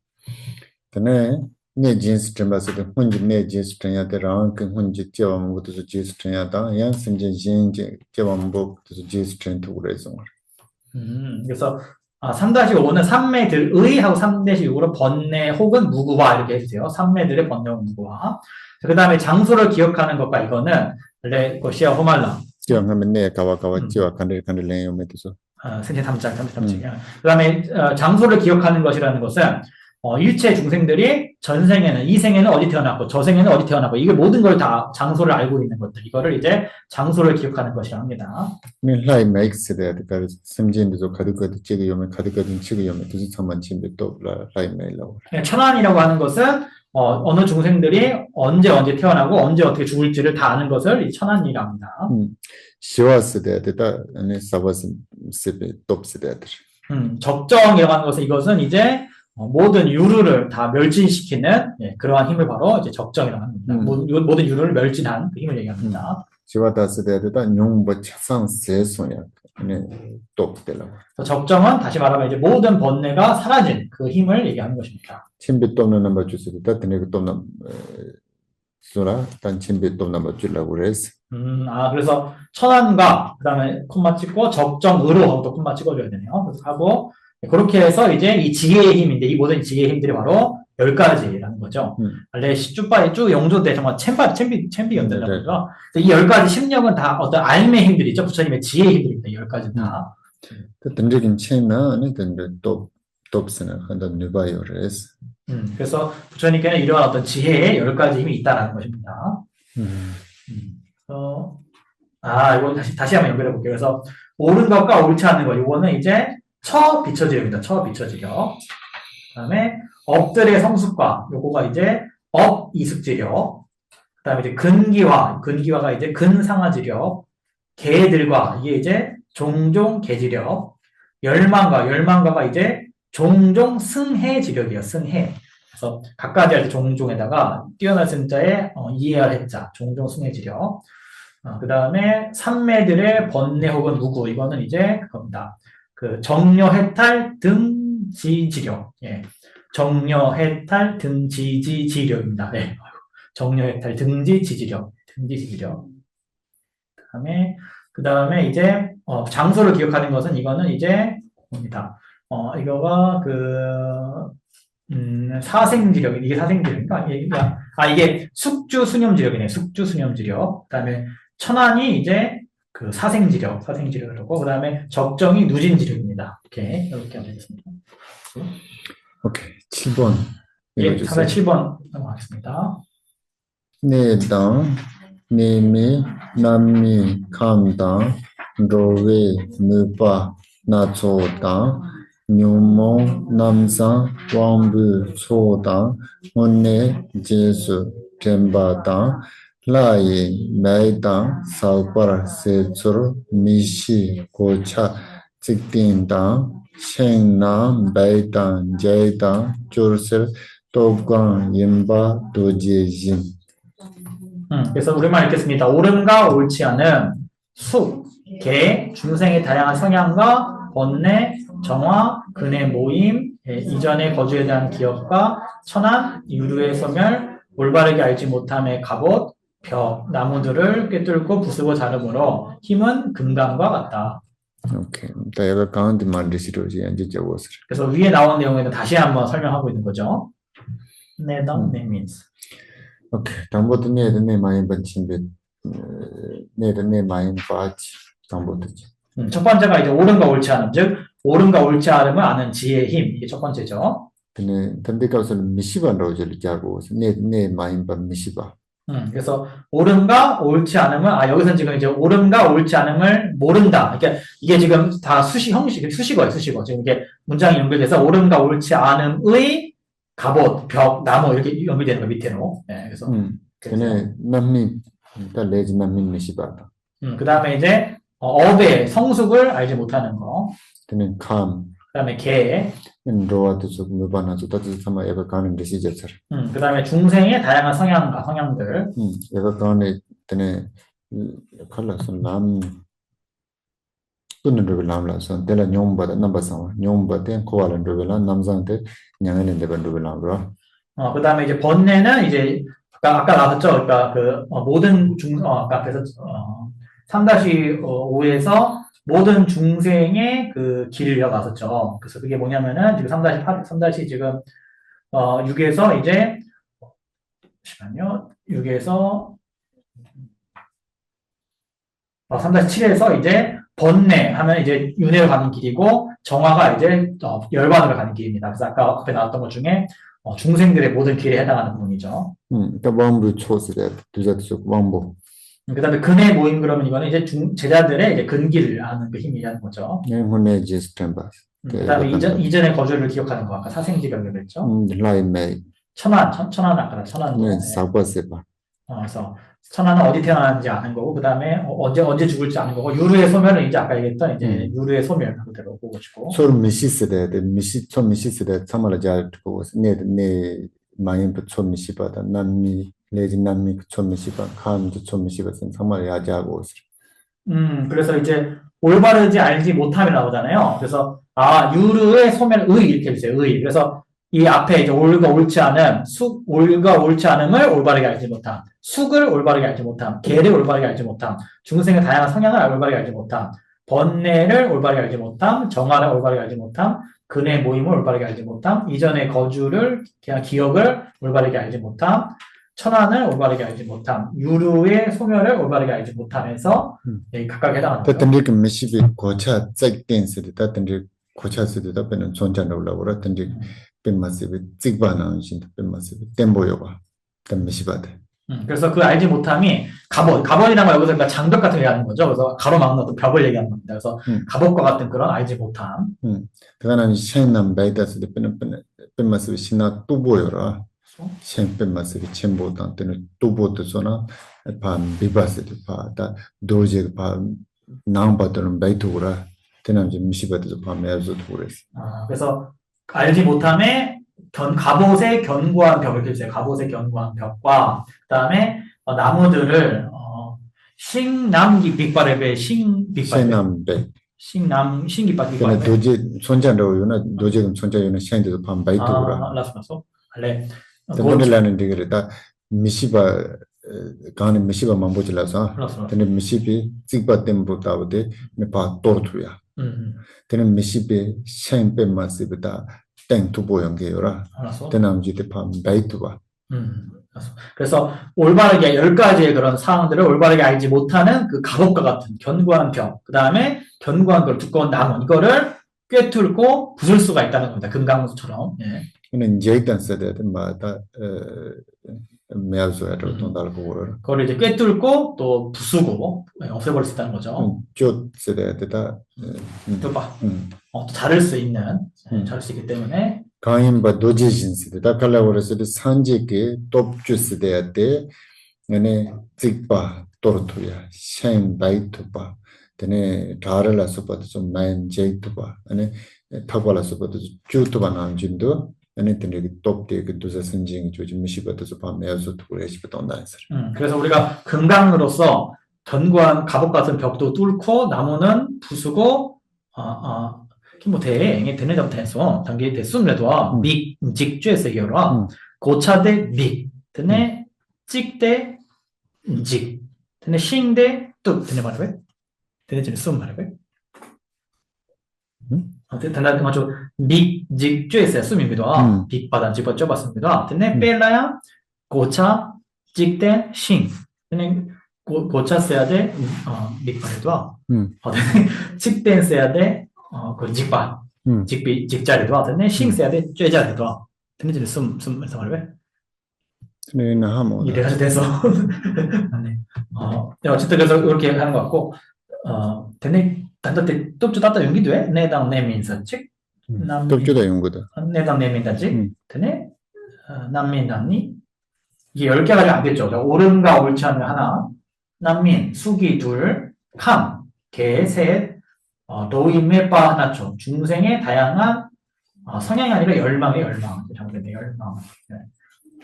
근데 내 진스 템바스도 혼지 내 진스 템야더랑 그 혼지 뛰어온 것도 진스 템야다 양 심진 진지 뛰어온 것도 진스 템도 그래서 그래서 3-5는 삼매들의 하고 3-6으로 번뇌 혹은 무구화 이렇게 해주세요. 삼매들의 번뇌 혹은 무구화. 그 다음에 장소를 기억하는 것과 이거는 원래 시아 호말라. 기억하면 내 가와 찌와 간들 내용에서. 생체 탐장. 그 다음에 장소를 기억하는 것이라는 것은 일체 중생들이 전생에는 이 생에는 어디 태어났고 저생에는 어디 태어났고 이게 모든 걸 다 장소를 알고 있는 것들 이거를 이제 장소를 기억하는 것이라 합니다. 라이 맥스 대가 심진도 가득가득 찍으면 가득가득 찍으면 두지 참만 진데 또 라이 메일라고. 천안이라고 하는 것은 어느 중생들이 언제 태어나고 언제 어떻게 죽을지를 다 아는 것을 이 천안이라 합니다. 시와스 대다 아니 사바스 세베 톱스 대들. 적정이라고 하는 것은 이것은 이제 모든 유루를 다 멸진시키는 그러한 힘을 바로 이제 적정이라고 합니다. 모든 유루를 멸진한 그 힘을 얘기합니다. 시와다스 대다 용버 차상 세소야. 아니 톱들라고. 적정은 다시 말하면 이제 모든 번뇌가 사라진 그 힘을 얘기하는 것입니다. 침비 톱는 넘버 주스도 다 드네고 톱는 소라 단 침비 톱는 넘버 주려고 그랬어. 그래서 천안과 그다음에 콤마 찍고 적정으로 하고 또 콤마 찍어줘야 되네요. 그래서 하고 그렇게 해서 이제 이 지혜의 힘인데 이 모든 지혜의 힘들이 바로 10가지라는 거죠. 원래 쭉 영조대 정말 챔비 연대라고 하죠. 이 10가지 심력은 다 어떤 알매 힘들이 있죠. 부처님의 지혜의 힘들입니다. 10가지 다. 던적인 체면은 톱스는 한다 누바이오레스. 그래서 부처님께는 이러한 어떤 지혜의 10가지 힘이 있다라는 것입니다. 이거 다시 한번 연결해 볼게요. 그래서 옳은 것과 옳지 않는 것, 이거는 이제 처 비처지력입니다. 처 비처지력. 그다음에 업들의 성숙과, 요거가 이제 업 이숙지력. 그다음에 이제 근기화가 이제 근상하지력. 개들과 이게 이제 종종 개지력. 열망가가 이제 종종 승해지력이에요. 승해. 그래서 각가지 할 때 종종에다가 뛰어난 승자에 이해할 해자, 종종 승해지력. 그 다음에 삼매들의 번뇌 혹은 무구, 이거는 이제 그겁니다. 그 정려 해탈 등 등지지력. 예. 정려해탈 등지지지력입니다. 네. 정려해탈 등지지지력. 등지지지력. 그 다음에 이제, 장소를 기억하는 것은 이거는 이제, 뭡니다. 이거가 사생지력. 이게 사생지력인가? 이게 숙주수념지력이네. 숙주수념지력. 그 다음에 천안이 이제 그 사생지력이라고. 그 다음에 적정이 누진지력입니다. 이렇게 하겠습니다. 오케이. 7번. 예, 읽어주세요. 7번 넘어가겠습니다. 내당, 내미, 남미, 감당, 로웨, 느바, 나초당, 묘모, 남상, 왕부, 초당, 원내, 제수, 템바당, 라이, 매당, 사우파라, 세추르, 미시, 고차, 직딩당, 생남, 매당, 제당, 줄슬, 또광, 임바, 도제진. 그래서 우리말 읽겠습니다. 옳음과 옳지 않음, 숙, 개, 중생의 다양한 성향과 번뇌, 정화, 근의 모임, 이전의 거주에 대한 기억과 천안, 유류의 소멸, 올바르게 알지 못함의 갑옷, 벽, 나무들을 꿰뚫고 부수고 자르므로 힘은 금강과 같다. 오케이. 내가 가운데 만드시려 이제 적었어요. 그래서 위에 나온 내용에는 다시 한번 설명하고 있는 거죠. 내당, means. 오케이. 당부도 내 마음 번침배. 내 마음 빠지. 당부도지. 첫 번째가 이제 옳음과 옳지 않음, 즉 옳음과 옳지 않음을 아는 지혜의 힘. 이게 첫 번째죠. 근데 가서는 미시바라고 자고 내 마음 번 미시바. 그래서 옳음과 옳지 않음을 여기서 지금 이제 옳음과 옳지 않음을 모른다. 그러니까 이게 지금 다 수식어예요. 지금 이게 문장이 연결돼서 옳음과 옳지 않음의 갑옷, 벽, 나무 이렇게 연결되는 거 밑에로. 네, 그래서 근데 남미 일단 레지 남미 미시바다. 그다음에 이제 업의 성숙을 알지 못하는 거. 근데 감 그다음에 개. 로아도 좀 무반하죠. 다들 아마 얘가 가는 듯이 졌어요. 그다음에 중생의 다양한 성향들. 얘가 가는 때에 칼라서 남 끊는 남라서 내가 뇽바다 넘버서 뇽바데 코알은 로벨라 남상데 냥에는 데번 로벨라로. 그다음에 이제 번뇌는 이제 아까 나왔죠. 그러니까 모든 아까 그래서 3-5에서 모든 중생의 그 길을 나섰죠. 그래서 그게 뭐냐면은 지금 3-8, 지금 6에서 이제 잠시만요. 6에서 3-7에서 이제 번뇌 하면 이제 윤회를 가는 길이고 정화가 이제 열반으로 가는 길입니다. 그래서 아까 앞에 나왔던 것 중에 중생들의 모든 길에 해당하는 부분이죠. 그러니까 왕부 초스에 두자도 왕부. 그다음에 근의 모임 그러면 이거는 이제 제자들의 이제 근기를 아는 그 힘이라는 거죠. 네, 혼내 제스템바. 그다음에 이전의 거주를 기억하는 거 아까 사생지각을 했죠. 라이메. 천안 아까 천안. 네, 사과세바. 그래서 천안은 어디 태어났는지 아는 거고 그다음에 언제 죽을지 아는 거고 유루의 소멸은 이제 아까 얘기했던 이제 유루의 소멸 그대로 보고 싶고. 소름 미시스데 미시스데 참말로 잘 듣고 네 마음도 좀 미시바다 남미 레지 남미 좀 미시바 감도 좀 미시바선 정말 야자고. 그래서 이제 올바르지 알지 못함이 나오잖아요. 그래서 유루의 소멸 이렇게 해주세요. 그래서 이 앞에 이제 옳과 옳지 않음, 옳과 옳지 않음을 올바르게 알지 못함, 숙을 올바르게 알지 못함, 개를 올바르게 알지 못함, 중생의 다양한 성향을 올바르게 알지 못함, 번뇌를 올바르게 알지 못함, 정화를 올바르게 알지 못함, 근의 모임을 올바르게 알지 못함, 이전의 거주를 그냥 기억을 올바르게 알지 못함, 천안을 올바르게 알지 못함, 유루의 소멸을 올바르게 알지 못함에서 각각 해당하는 거죠. 다든지 미시비 고차 짝댄스데 다든지 고차스데 답변은 존재한다고 그러고 다든지 뱀마스비 찍바나는 신 뱀마스비 템보요가 템미시바데. 그래서 그 알지 못함이 갑옷이라는 건 여기서 그러니까 장벽 같은 거 얘기하는 거죠. 그래서 가로막는 어떤 벽을 얘기하는 겁니다. 그래서 갑옷과 같은 그런 알지 못함. 그거는 생남 베이다스데 뱀마스비 신나 또 보여라. 뱀마스비 쳔보단 때는 또 보듯소나 밤 비바스데 바다 도제 밤 나음바들은 베이토라 때는 좀 미시바데도 밤에 아주 도레스. 그래서 알지 못함에 갑옷의 견고한 벽을 켜주세요. 갑옷의 견고한 벽과 그다음에 나무들을 싱남기 빅바레베 싱빅바레베 생남베 신기빠 그러니까 기빠. 도지 손자로 요나 도지금 손자 요나 샤인데도 반 바이트구라. 라스마소. 알레. 근데라는 되게 다 미시바 가는 미시바 만보질라서 라스마. 근데 미시비 찍바 템보다보데 메파 토르투야. 근데 미시비 샤인페 마시비다 땡투보 연계요라. 알았어. 대남지대 반 바이트바. 알았어. 그래서 올바르게 10가지의 그런 사항들을 올바르게 알지 못하는 그 갑옷과 같은 견고한 벽, 그 다음에 견고한 그 두꺼운 나무, 이거를 꿰뚫고 부술 수가 있다는 겁니다. 금강무처럼. 예. 근데 제이단 세대들 마다 메아조야로 돈달고 그거를 이제 꿰뚫고 또 부수고 없애버릴 수 있다는 거죠. 쪽 세대들다 또 봐. 또 자를 수 있는, 자를 수 있기 때문에. 가인바 도지진시데 다 칼라고레스데 산제게 톱주스데야데 네네 찍바 토르토야 샤인 바이토바 데네 다르라서바도 좀 마인 제이토바 아니 타발라서바도 주토바 남진도 아니 데네 톱데 그 도자 선징 조지 미시바도 좀 밤에서 토레시부터 온다서 그래서 우리가 금강으로서 견고한 갑옷 같은 벽도 뚫고 나무는 부수고 뭐 대행에 되는 잡 대소 단계 대숨래도 믹 직죄에서 이어라 고차대 믹 드네 찍대 직 드네 싱대 뚝 드네 말해 드네 지금 숨 말해 단단 맞죠 믹 직죄에서 숨입니다 빅바단 집어 쪄봤습니다 드네 뺄라야 고차 찍대 싱 드네 고차 써야 돼 믹 말해도 드네 찍대 써야 돼 그 직반, 직자리도 하던데 싱세야돼 쬐자리도 근데 숨에서 말해. 네, 나하모. 이래가지고 돼서 어쨌든 그래서 이렇게 하는 것 같고 근데 단도때 톱주 따다 용기도 해. 내당 내민사직 톱주다 용거다. 내당 내민다직 근데 난민단니 이게 10개 가지고 안 됐죠. 옳은가 옳지 않은 하나, 난민, 수기 둘, 캄, 개 셋, 도임메빠 하나죠. 중생의 다양한 성향이 아니라 열망의 열망. 잘못됐네. 열망. 네.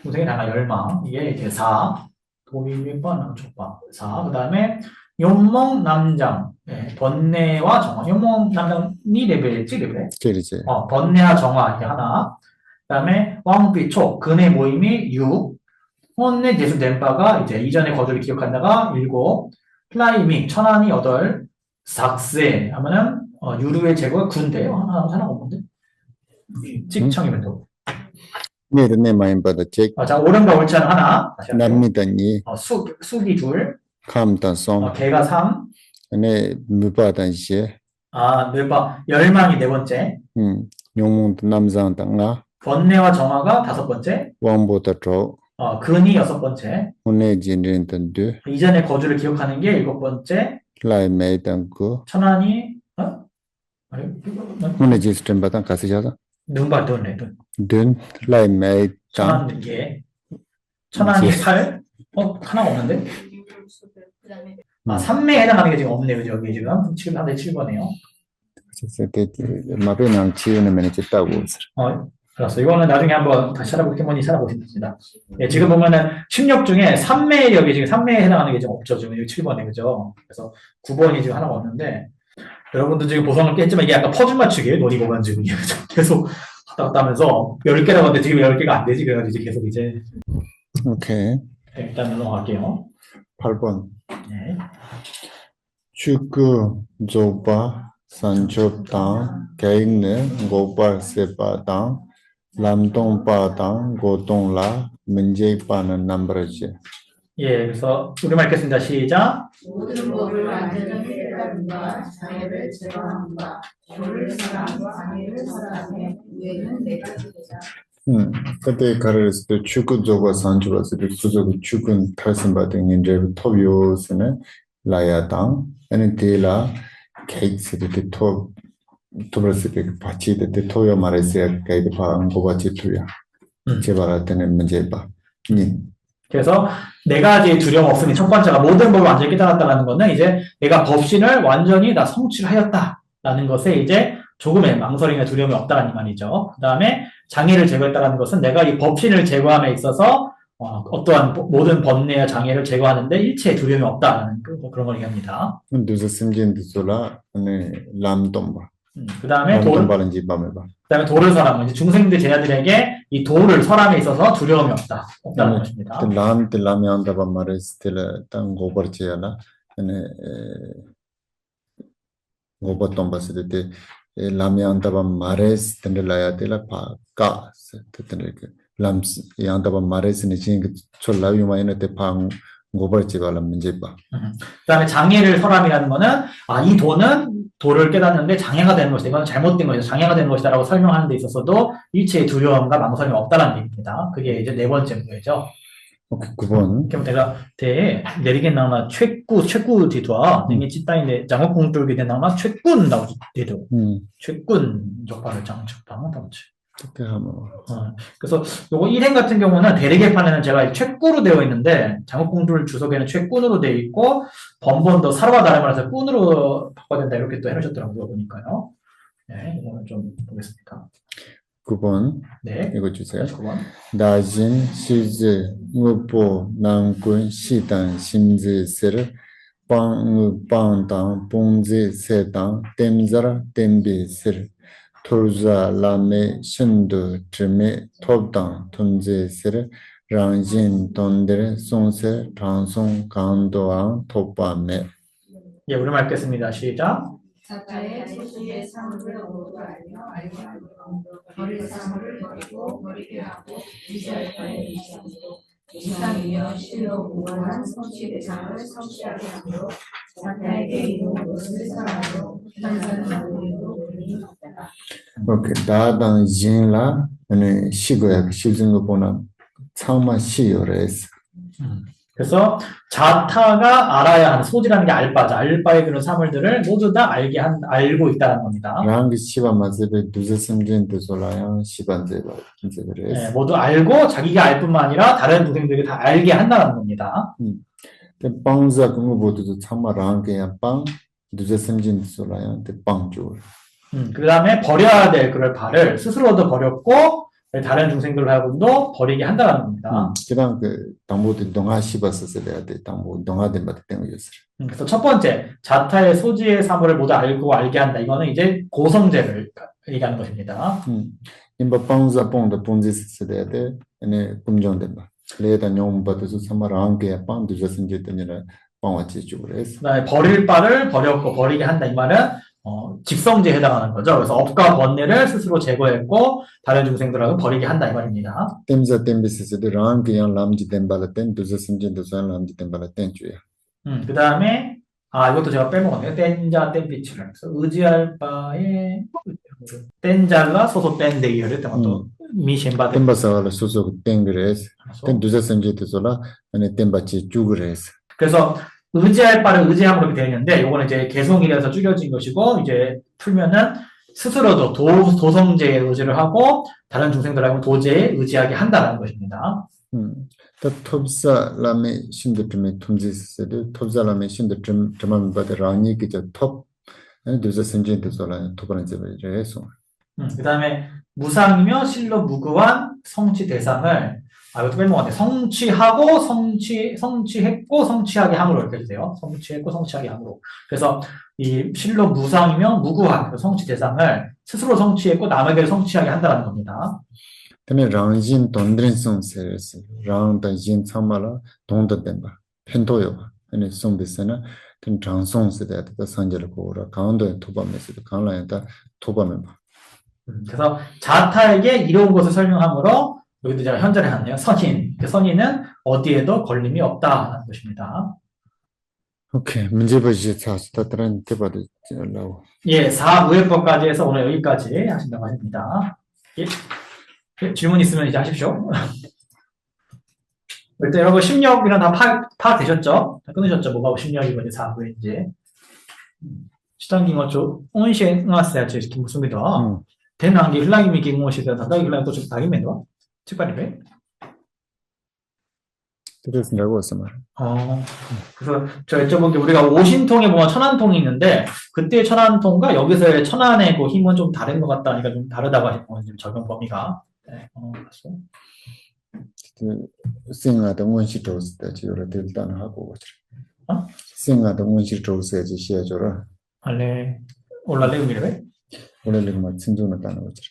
중생의 다양한 열망. 이게 이제 4. 도임메빠 하나죠. 4. 그 다음에 용몽 남장. 네. 번뇌와 정화. 용몽 남장이 레벨이지 레벨. 제리제. 번뇌와 정화 이게 하나. 그 다음에 왕비초. 근의 모임이 6. 혼내 제수 덴바가 이제 이전의 거두를 기억한다가 7. 플라이밍 천안이 8. 삭세 하면은 유루의 제거가 9인데요. 하나 없는데. 찍청이면 또. 네, 네 마인 받아 책. 자, 옳은가 옳지 않은 하나. 남미단이. 수기 둘. 감단성. 개가 3. 네, 무바단시. 뇌바 열망이 4번째. 용몽도 남상당가. 번뇌와 정화가 5번째. 왕보다 더. 근이 6번째. 혼내 진린던데. 이전의 거주를 기억하는 게 7번째. 라이 메이단고. 천안이 혼내 지스템 바단 가스자다. 눈발 돈네 돈. 든 라이 메이단. 천안 개. 천안이 8. 하나가 없는데? 산매에 해당하는 게 지금 없네요. 저기 지금 7번이에요. 마베낭 치유는 면에 있다고. 그렇소. 이거는 나중에 한번 다시 찾아보겠습니다. 예, 지금 보면은 10력 중에 3매력이 지금 3매에 해당하는 게 지금 없죠. 지금 7번에, 그죠? 그래서 9번이 지금 하나가 없는데, 여러분들 지금 보상을 깼지만 이게 약간 퍼즐 맞추기에 논의 보면 지금 계속 왔다 갔다 하면서 10개라고 하는데 지금 10개가 안 되지. 그래가지고 이제 계속 이제. 오케이. 네, 일단 넘어갈게요. 8번. 네. 축구, 조바, 산초당, 개인네, 고발, 세바당, 람동바당, 고동라, 문제바는 남버지. 예, 그래서 우리말 읽겠습니다. 시작. 모든 법을 완전히 깨달음과 장애를 제거함과 교를 사랑과 장애를 사랑해 우애는 내가 되자. 그때 가르쳤을 때 축구, 조바, 산초봤을 때 수저고 축은 탈선받은 인제 토비오스는 라야당, 아니 데라 케이크스를 때 토벌스 때 같이 때 토요 말했어야 가이드 방 고바치 투야. 제발 때는 문제 봐. 그래서 4가지 두려움 없으니 첫 번째가 모든 법을 완전히 깨달았다는 거는 이제 내가 법신을 완전히 다 성취하였다라는 것에 이제 조금의 망설임이나 두려움이 없다는 말이죠. 그 다음에 장애를 제거했다는 것은 내가 이 법신을 제거함에 있어서 어떠한 모든 번뇌와 장애를 제거하는데 일체의 두려움이 없다라는 그런 걸 얘기합니다. 두자 심진 두솔라 람톰바 그 다음에 람톰바는지 밤에바 그다음에 도를 설하면 이제 중생들 제자들에게 이 도를 설함에 있어서 두려움이 없다는 것입니다. 람이 안다바 마레스텔 땅 고버치야라 고버톰바스데 람이 안다바 마레스텔라야 데라 파까 테테르게 람스 양다바 마레스니 진 촐라위마이네테 방 고버치발라 문제바 그다음에 장애를 설함이라는 거는 이 도는 도를 깨닫는데 장애가 되는 것이다. 이건 잘못된 것이다. 장애가 되는 것이다라고 설명하는 데 있어서도 일체의 두려움과 망설임이 없다는 얘기입니다. 그게 이제 네 번째 문제죠. 오케이, 9번. 그럼 내가 내리게 나오나 최꾸 뒤도와 내게 찌따인데 장어 공돌게 되나마 최꾼 나오지 뒤도. 최꾼 역할을 장축당 나오지. 그래서 요거 1행 같은 경우는 대리개판에는 제가 최꾸로 되어 있는데 장어공줄 주석에는 최꾼으로 되어 있고 번번더 사로와 다름을 해서 꾼으로 바꿔야 된다 이렇게 또 해놓으셨더라고요 보니까요. 네, 이거는 좀 보겠습니다. 9번. 네, 이거 주세요. 9번. 다진 시즈 무보 난군 시단 심즈스를 빵당 봉지 세당 댐자라 댐비스를 토르자 라메 신도 드메 톱당 톰제스를 랑진 돈데르 송세 방송 강도와 톱밤에 예, 우리말 읽겠습니다. 시작. 자타의 소수의 사물을 모두 알게 하고 버릴 사물을 버리고 버리게 하고 지시할 바에 지시하고 이상이며 실로 무관한 성취 대상을 성취하게 하므로 자타에게 이루는 것을 사랑하고 현상을 모르고 그리 없다. 오케이, 다당 진라 시고야 시즌 거 보나 창마 시요레스. 그래서 자타가 알아야 하는 소지라는 게 알바죠. 알바에 그런 사물들을 모두 다 알고 있다는 겁니다. 랑기 시바 마제베 두제심진 두솔라야 시반제바 김제베레스. 네, 모두 알고 자기가 알 뿐만 아니라 다른 동생들이 다 알게 한다는 겁니다. 빵자 그거 모두도 참마 랑게야 빵 두제심진 두솔라야 빵주. 그 다음에 버려야 될 그럴 바를 스스로도 버렸고 다른 중생들로 하여금도 버리게 한다는 겁니다. 그다음 당보도 동화 시바스스래야 돼. 당보 동화된 바트 때문이었어. 그래서 첫 번째 자타의 소지의 사물을 모두 알게 한다. 이거는 이제 고성제를 얘기하는 것입니다. 임바 빵자 봉도 봉지스래야 돼. 네 금정된 바. 레다 뇽바도 참마라 안게 빵 두저선제 때문에 빵와치 주그래서. 그다음에 버릴 바를 버렸고 버리게 한다. 이 말은 직성제에 해당하는 거죠. 그래서 업과 번뇌를 스스로 제거했고 다른 중생들하고 버리게 한다 이 말입니다. 템자 템비스스도 랑게야 람지 템발라텐 두저선진도 산 람지 템발라텐 주야. 그 다음에 이것도 제가 빼먹었네요. 땐자 땐비치를 그래서 의지할 바에 땐자가 소소 땐데이어를 때마다 미셴바 템바사라 소소 땡그레스. 땐 두저선진도 솔라 아니 템바치 주그레스. 그래서 의지할 바를 의지함으로 되어 있는데, 요거는 이제 개송이라서 줄여진 것이고, 이제 풀면은 스스로도 도성제에 의지를 하고, 다른 중생들하고 도제에 의지하게 한다는 것입니다. 톱사 라메 신드트메 톰지스도 톱사 라메 신드트 드만 바드라니 기저 톱 두자 선진도 솔라 토바는 제베레소. 그 다음에 무상이며 실로 무구한 성취 대상을 이것도 빼먹었네. 성취하고 성취했고 성취하게 함으로 이렇게 해주세요. 성취했고 성취하게 함으로. 그래서 이 실로 무상이며 무구한 성취 대상을 스스로 성취했고 남에게 성취하게 한다는 겁니다. 그다음에 랑진 돈드린송 세레스 랑다진 참마라 돈다된바 펜토요 아니 송비스나 든 장송스데 산제를 고라 가운데 토바메스도 강라에다 토바메바. 그래서 자타에게 이로운 것을 설명하므로 여기도 제가 현재를 했네요. 선인. 선인은 어디에도 걸림이 없다는 것입니다. 오케이. 문제 보시죠. 자, 스타트란 대바도 나오. 예, 4우회법까지 해서 오늘 여기까지 하신다고 합니다. 예, 질문 있으면 이제 하십시오. 일단 여러분 심리학이랑 다 파악되셨죠? 다 끊으셨죠? 뭐가 심리학이고 이제 4우회인지. 시단기가 좀 온시에 응왔어야 제 무슨입니다. 대난기 흘랑이미 기공시대 다다기 흘랑이 또 좀 다기면도 측반이래. 그랬으라고 했어 말. 그래서 저 여쭤본 게 우리가 오신통에 보면 천안통이 있는데 그때 천안통과 여기서의 천안의 그 힘은 좀 다른 것 같다니까 좀 다르다고 하시고 지금 적용 범위가. 네, 생아도 원시 조스 때 지요를 들단 하고 어? 생아도 원시 조스에 지시해줘라 원래 올라래 의미를 왜? 원래 뭐 친구는 따는 거지.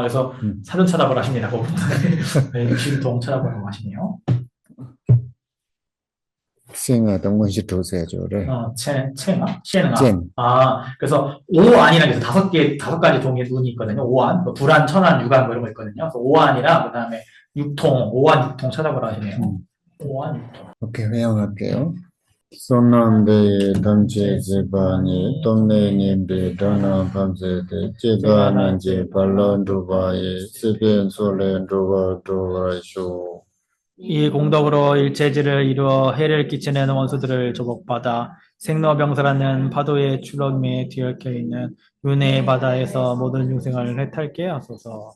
그래서 사전 찾아보라 하십니다. 네, 진동 찾아보라고 하시네요. 생아도 원시 조스에 줘래. 체나? 시에는 젠. 그래서 오안이라는 게 다섯 가지 종의 눈이 있거든요. 오안, 뭐 불안, 천안, 유관 뭐 이런 거 있거든요. 그래서 오안이랑 그다음에 오안 육통 찾아보라 하시네요. 오안 육통. 오케이, 회양할게요. 손남대 담제 제반이 동네님배 전화 밤새대 제반한제 발론 두바에 세변 솔렌 두바 두바쇼 이 공덕으로 일체질을 이루어 해를 끼치는 원수들을 조복받아 생로병사라는 파도의 추럭임에 뒤얽혀 있는 윤회의 바다에서 모든 중생을 해탈케 하소서.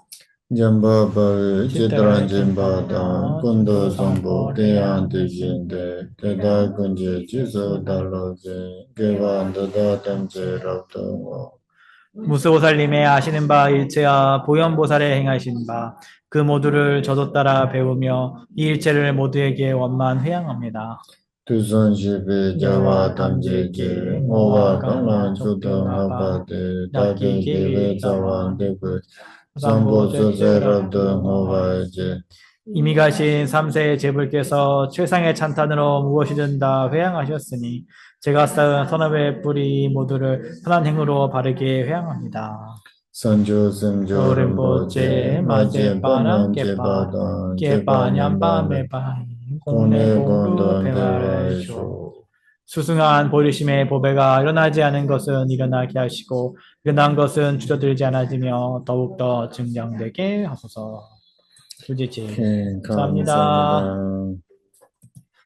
잠바바의 제드란 젠바다 군도 정보 대한 대신대 대다 근제 지소 달로제 개반도다 담제랍도 무스보살님의 아시는 바 일체와 보현보살의 행하신 바 그 모두를 저도 따라 배우며 이 일체를 모두에게 원만 회양합니다. 두선시베 자와 담제게 모와 강란 주등하바데 다게게 자와 대그 삼보조제랍도 모바이제 이미 가신 3세의 제불께서 최상의 찬탄으로 무엇이든 다 회양하셨으니 제가 쌓은 선업의 뿌리 모두를 선한 행으로 바르게 회양합니다. 선조승조 림보제 마제바남 제바단 제바냠바 메바이 공내공도 대화이쇼 수승한 보리심의 보배가 일어나지 않은 것은 일어나게 하시고 일어난 것은 줄어들지 않아지며 더욱더 증량되게 하소서. 주지지 감사합니다.